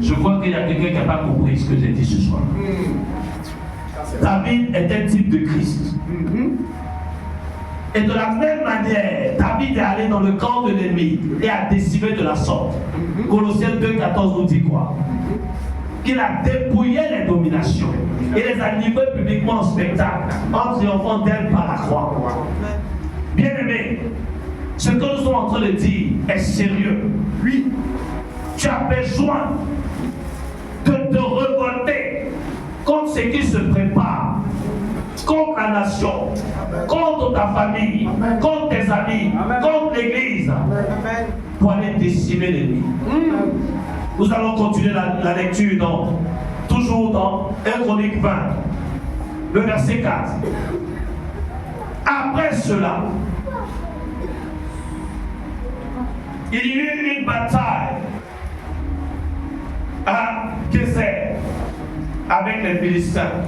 Je crois qu'il y a quelqu'un qui n'a pas compris ce que j'ai dit ce soir. David est un type de Christ. Et de la même manière, David est allé dans le camp de l'ennemi et a décimé de la sorte. Colossiens 2,14 nous dit quoi? Qu'il a dépouillé les dominations et les a livrés publiquement en spectacle en triomphant d'elles par la croix. Bien-aimé, ce que nous sommes en train de dire est sérieux. Oui, tu as besoin de te révolter contre ce qui se prépare, contre la nation, contre ta famille, contre tes amis, contre l'église, pour aller décimer l'ennemi. Nous allons continuer la lecture toujours dans 1 Chronique 20, le verset 4. Après cela, il y eut une bataille à Kézer avec les Philistins.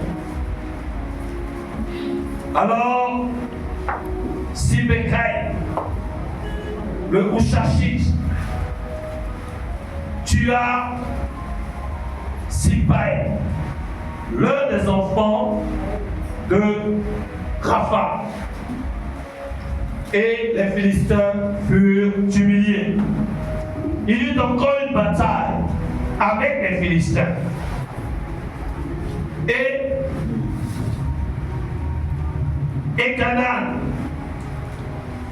Alors, Sibékai, le Houshachite, tua Sipaï, l'un des enfants de Rapha. Et les Philistins furent humiliés. Il y eut encore une bataille avec les Philistins. Et Canaan,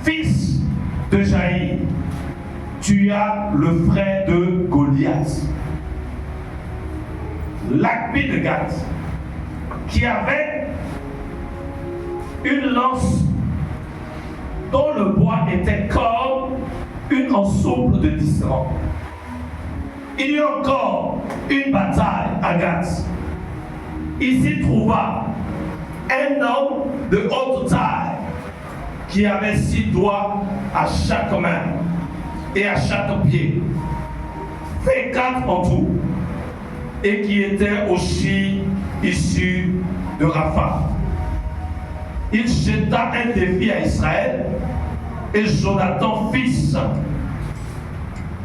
fils de Jaïr, tua le frère de Goliath, Lakbi de Gath, qui avait une lance dont le bois était comme une ensouple de 10 rangs. Il y eut encore une bataille à Gath. Il s'y trouva un homme de haute taille qui avait 6 doigts à chaque main et à chaque pied, fait 4 en tout, et qui était aussi issu de Rapha. Il jeta un défi à Israël, et Jonathan, fils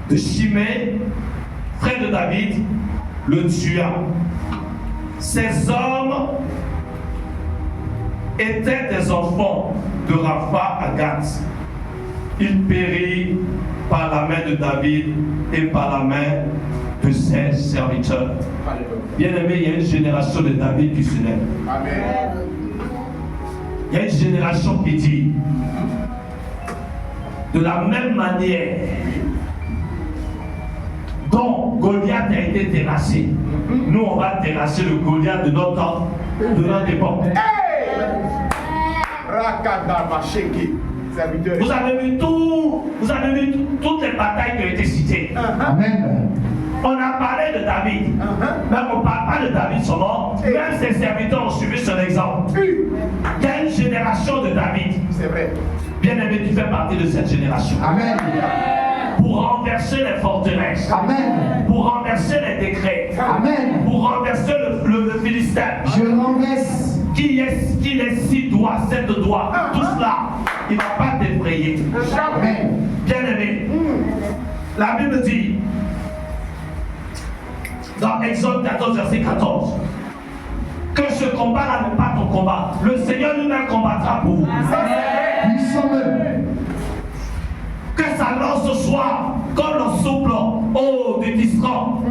de Shimei, frère de David, le tua. Ces hommes étaient des enfants de Rapha à Gath. Il périt par la main de David et par la main de ses serviteurs. Bien-aimé, il y a une génération de David qui se lève. Amen. Il y a une génération qui dit, de la même manière dont Goliath a été terrassé, nous on va terrasser le Goliath de notre époque. Vous avez vu toutes les batailles qui ont été citées. Amen. On a parlé de David. Mais on ne parle pas de David seulement. Même ses serviteurs ont suivi son exemple. Il y a une génération de David. C'est vrai. Bien-aimé, tu fais partie de cette génération. Amen. Pour renverser les forteresses. Amen. Pour renverser les décrets. Amen. Pour renverser le Philistin. Je renverse. Qui est 6 doigts, 7 doigts. Tout cela, il ne va pas t'effrayer. Amen. Bien-aimé, la Bible dit, dans Exode 14, verset 14, que ce combat-là n'est pas ton combat. Le Seigneur lui-même combattra pour vous. Nous sommes. Que sa lance soit comme le souple du tisserand.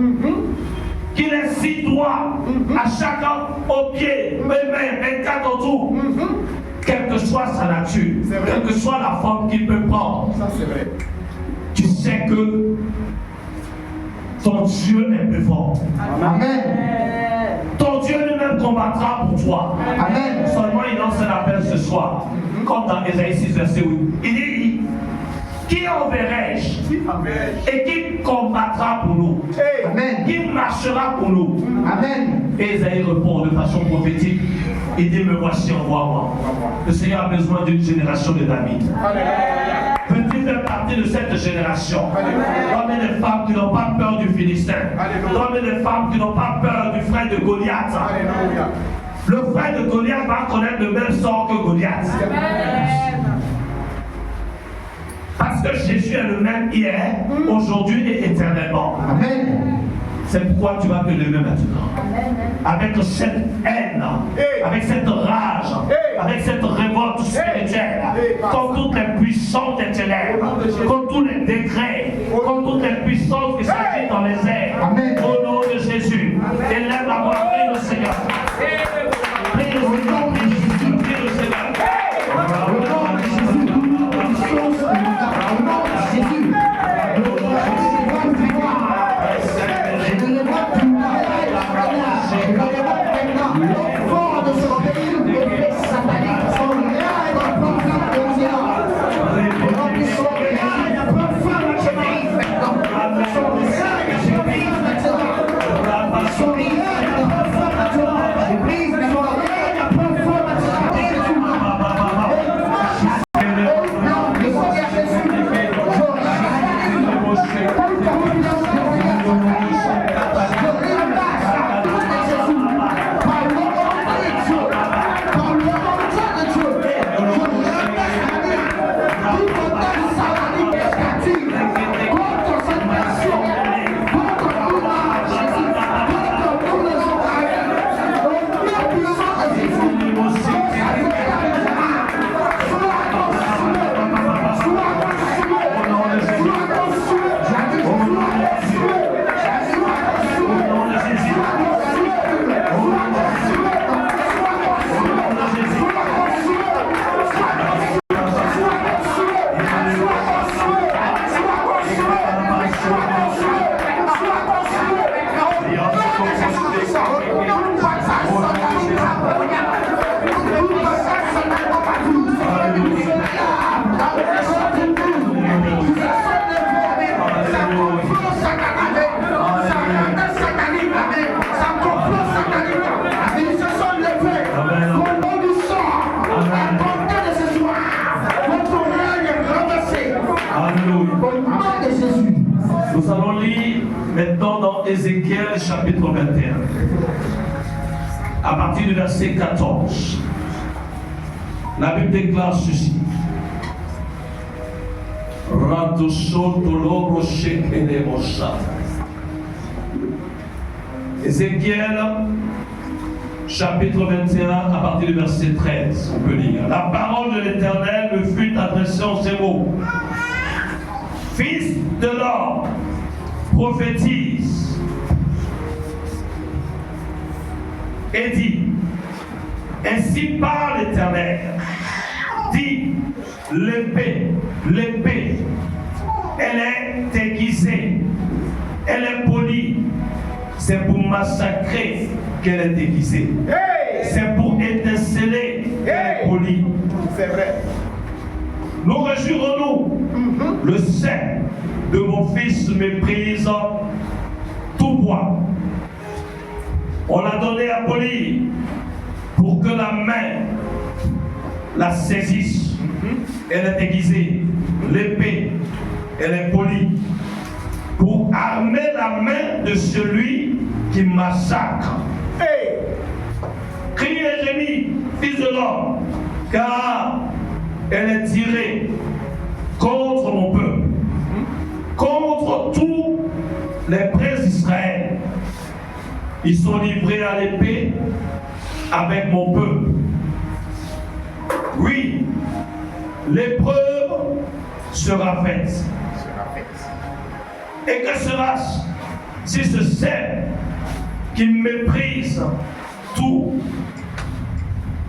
Qu'il ait 6 doigts à chacun au pied, mes mains, 24 autour. Quelle que soit sa nature, quelle que soit la forme qu'il peut prendre, Ça, c'est vrai. tu sais que ton Dieu est plus fort. Amen. Ton Dieu lui-même combattra pour toi. Amen. Seulement il lance un appel ce soir. Comme dans Ésaïe 6, verset 8. Il dit, qui enverrai-je et qui combattra pour nous? Amen. Qui marchera pour nous? Amen. Et Ésaïe répond de façon prophétique. Il dit, me voici, envoie-moi. Le Seigneur a besoin d'une génération de David. Peux-tu faire partie de cette génération? Comme les femmes qui n'ont pas peur du Philistin. Comme les femmes qui n'ont pas peur du frère de Goliath. Alléluia. Le frère de Goliath va connaître le même sort que Goliath. Parce que Jésus est le même hier, aujourd'hui et éternellement. Amen. C'est pourquoi tu vas te lever maintenant. Avec cette haine, avec cette rage, avec cette révolte spirituelle, contre toutes les puissances des ténèbres, contre tous les décrets, contre toutes les puissances qui s'agitent dans les airs. Amen. Au nom de Jésus, élève la voix, prie le Seigneur. Prie le Seigneur, prie le Seigneur, prie le Seigneur. Au nom de Jésus, toute puissance que nous avons. Au nom de Jésus. Je ne le vois plus. Je ne le vois maintenant. Le fort de ce pays, le fait satanique, son rien est dans le programme de Dieu. Au nom de son rien, il n'y a pas de femme que je brise maintenant. Son rien, je brise maintenant. Son rien, il n'y a pas de femme maintenant. Je brise maintenant. Il n'y a pas de femme maintenant. Nous allons lire maintenant dans Ézéchiel chapitre 21, à partir du verset 14. La Bible déclare ceci. Ézéchiel chapitre 21, à partir du verset 13, on peut lire. La parole de l'Éternel me fut adressée en ces mots. Fils de l'homme, prophétise et dit, ainsi parle l'Éternel, dit, l'épée, elle est aiguisée, elle est polie, c'est pour massacrer qu'elle est aiguisée, c'est pour étinceler qu'elle est polie. C'est vrai. Nous réjouirons-nous, le sein de mon fils méprise tout bois. On l'a donné à polir pour que la main la saisisse. Elle est aiguisée. L'épée, elle est polie. Pour armer la main de celui qui massacre. Crie et gémis, fils de l'homme, car elle est tirée contre mon peuple, contre tous les princes d'Israël. Ils sont livrés à l'épée avec mon peuple. Oui, l'épreuve sera faite. Et que sera-ce si ce celle qui méprise tout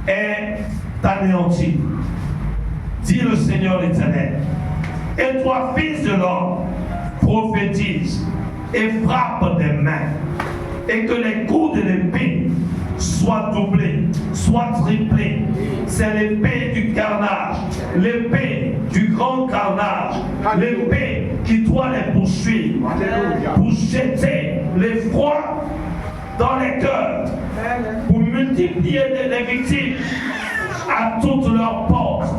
est anéanti? Dit le Seigneur l'Éternel. Et toi, fils de l'homme, prophétise et frappe des mains, et que les coups de l'épée soient doublés, soient triplés. C'est l'épée du carnage, l'épée du grand carnage, l'épée qui doit les poursuivre pour jeter l'effroi dans les cœurs, pour multiplier les victimes à toutes leurs portes.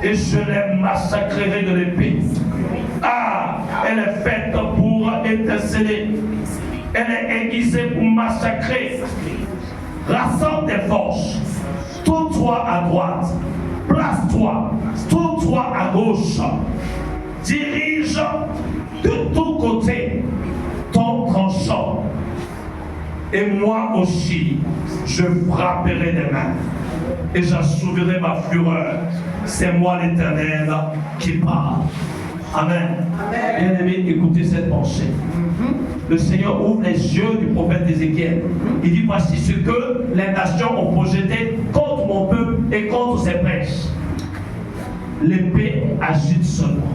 Et je les massacrerai de l'épée. Ah, elle est faite pour étinceler. Elle est aiguisée pour massacrer. Rassemble tes forces. Tourne-toi à droite. Place-toi. Tourne-toi à gauche. Dirige de tous côtés ton tranchant. Et moi aussi, je frapperai des mains. Et j'assouvirai ma fureur. C'est moi l'Éternel qui parle. Amen. Bien aimé, écoutez cette pensée. Le Seigneur ouvre les yeux du prophète Ézéchiel. Il dit, voici ce que les nations ont projeté contre mon peuple et contre ses princes. L'épée agite seulement.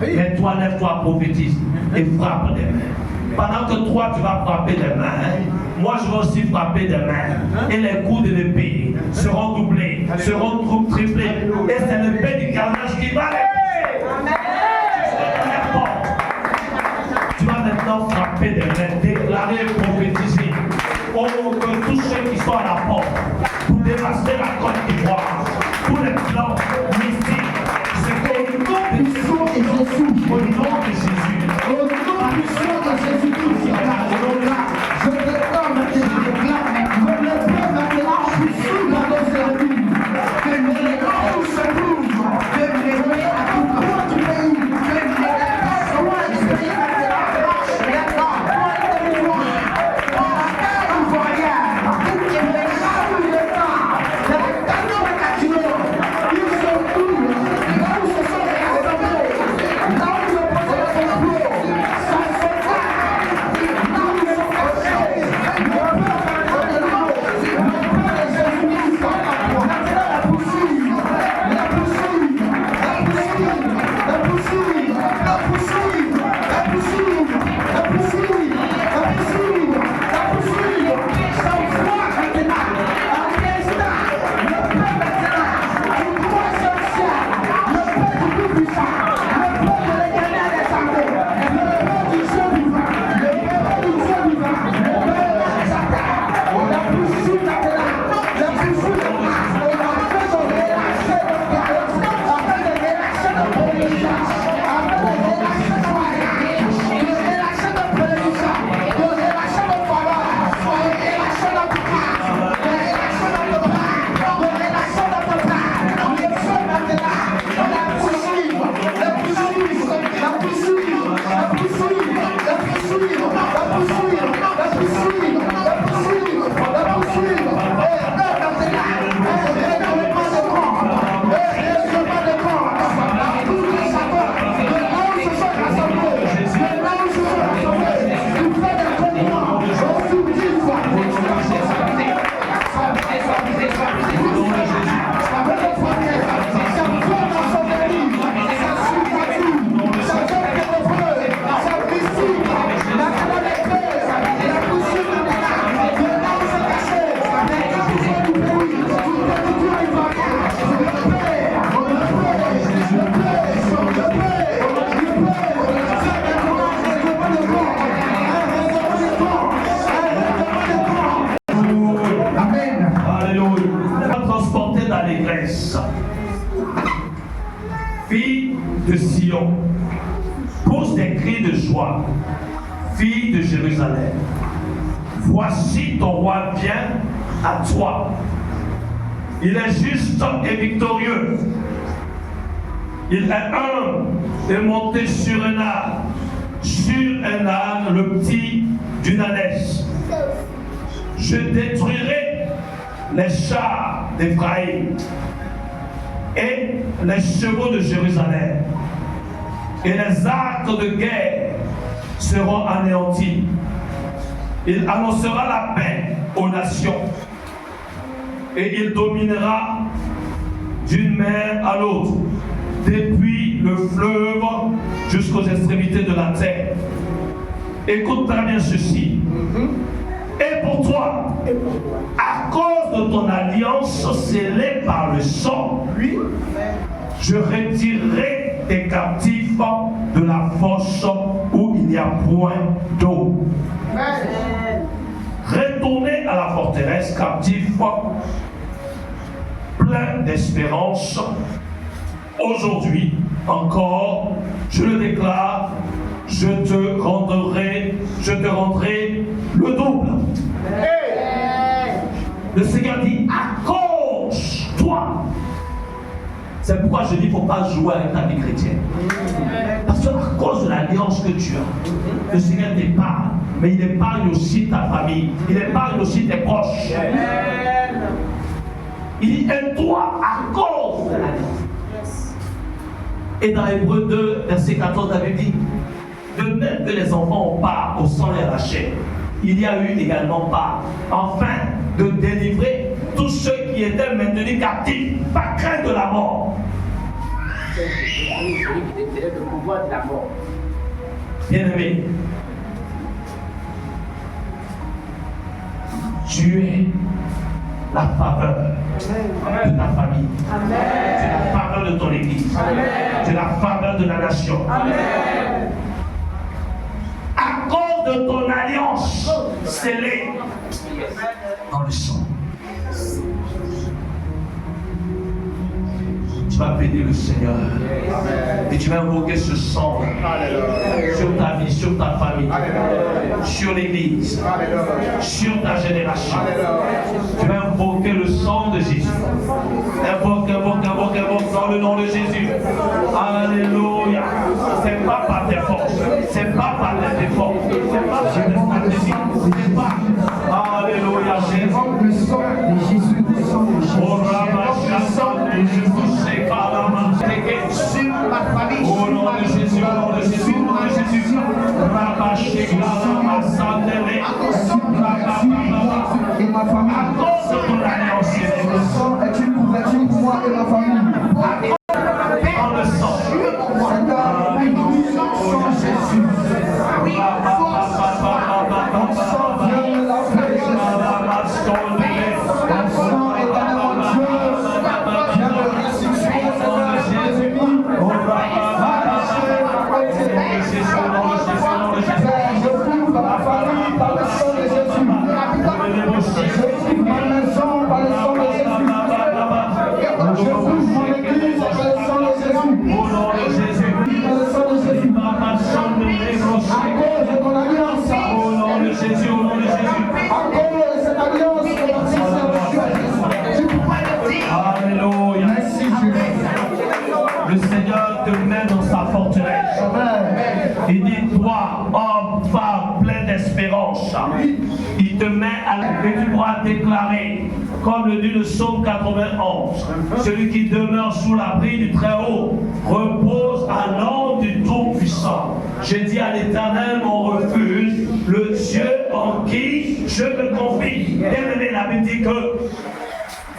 Mais toi, lève-toi, prophétise et frappe des mains. Pendant que toi, tu vas frapper des mains, moi, je vais aussi frapper des mains. Et les coups de l'épée seront doublés, seront triplés. Et c'est l'épée du carnage qui va l'épée. Tu vas maintenant frapper des mains, déclarer, prophétiser. Oh, que tous ceux qui sont à la porte, pour dévaster la Côte d'Ivoire, tous les plans mystiques, c'est au nom puissant de Jésus, au nom de Jésus, au nom puissant de Jésus-Christ, je déclare maintenant, je le prends maintenant, je suis sous la dose de vie, que les gens se bougent, que les gens à tout point du pays, que les personnes du pays forteresse, fille de Sion, pousse des cris de joie, fille de Jérusalem. Voici ton roi vient à toi. Il est juste et victorieux. Il est humble et monté sur un âne, le petit d'une ânesse. Je détruirai les chars d'Éphraïm et les chevaux de Jérusalem, et les arcs de guerre seront anéantis. Il annoncera la paix aux nations, et il dominera d'une mer à l'autre, depuis le fleuve jusqu'aux extrémités de la terre. Écoute très bien ceci. Et pour toi, à cause de ton alliance scellée par le sang, je retirerai tes captifs de la fosse où il n'y a point d'eau. Retournez à la forteresse captif, plein d'espérance. Aujourd'hui encore, je le déclare, je te rendrai le double. Le Seigneur dit, accroche-toi. C'est pourquoi je dis, il ne faut pas jouer avec ta vie chrétienne. Parce qu'à cause de l'alliance que tu as, le Seigneur t'épargne, mais il épargne aussi ta famille, il épargne aussi tes proches. Il dit, aide-toi à cause de l'alliance. Et dans Hébreux 2, verset 14, la Bible dit, de même que les enfants ont part au sang et à la chair, il y a eu également part, afin de délivrer tous ceux qui étaient maintenus captifs, par crainte de la mort. Le pouvoir de la mort. Bien-aimé, tu es la faveur de ta famille. Tu es la faveur de ton église. Tu es la faveur de la nation. À cause de ton alliance scellée dans le sang. Tu vas bénir le Seigneur. Et tu vas invoquer ce sang sur ta vie, sur ta famille, sur l'église, sur ta génération. Tu vas invoquer le sang de Jésus. Invoque dans le nom de Jésus. Alléluia. C'est pas par tes forces, c'est pas par tes efforts, c'est pas par tes stratégies, c'est pas. Alléluia, Jésus. Le sang de Jésus, le sang de Jésus. Oh, Sur ma famille, au nom de Jésus, au nom de Jésus, au nom de Jésus. Et ma famille. À cause de ton alliance, Le sang est une couverture pour moi et ma famille. dans le sang. Seigneur, bénis le sang de Jésus. Ton sang vient de la paix. Ton sang est éternellement Dieu. Vient de restituer ses ennemis. Je couvre ma famille par le sang de Jésus. Je couvre ma maison par le sang de Jésus. Je couvre mon église par le sang de Jésus. Au nom de Jésus. Par le sang de Jésus. À cause de ton alliance. Au nom de Jésus, au nom de Jésus. À cause de cette alliance que notre Seigneur Alléluia. Merci Jésus. Le Seigneur te met dans sa forteresse. Amen. Il dit, toi, homme, femme, plein d'espérance. Il te met et tu pourras déclarer, comme le dit le psaume 91, celui qui demeure sous l'abri du Très-Haut repose à l'ombre du Tout-Puissant. Je dis à l'Éternel mon refuge, le Dieu en qui je me confie. Bien-aimé, la Bible dit que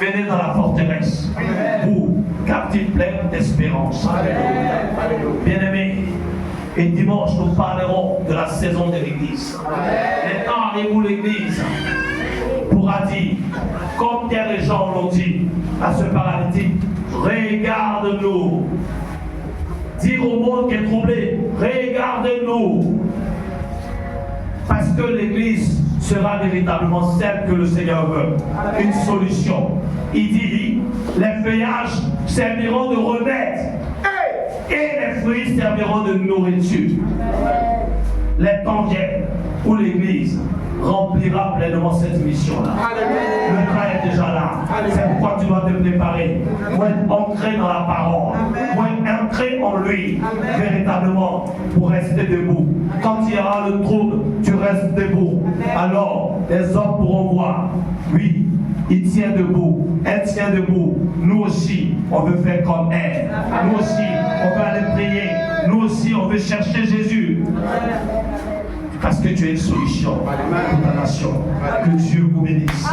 venez dans la forteresse, vous, captifs pleins d'espérance. Bien-aimés, et dimanche, nous parlerons de la saison de l'Église. Les temps arrivent où l'Église pourra dire, comme Pierre et Jean l'ont dit à ce paralytique, regarde-nous. Dire au monde qui est troublé, regarde-nous. Parce que l'Église sera véritablement celle que le Seigneur veut. Une solution. Il dit, les feuillages serviront de remède et les fruits serviront de nourriture. Les temps viennent où l'Église remplira pleinement cette mission-là. Le temps est déjà là. C'est pourquoi tu dois te préparer pour être ancré dans la parole, pour être ancré en lui, véritablement, pour rester debout. Quand il y aura le trouble, tu restes debout. Alors, les hommes pourront voir, oui, il tient debout, elle tient debout. Nous aussi, on veut faire comme elle. Nous aussi, on veut aller prier. Nous aussi, on veut chercher Jésus. Parce que tu es une solution pour ta nation. Que Dieu vous bénisse.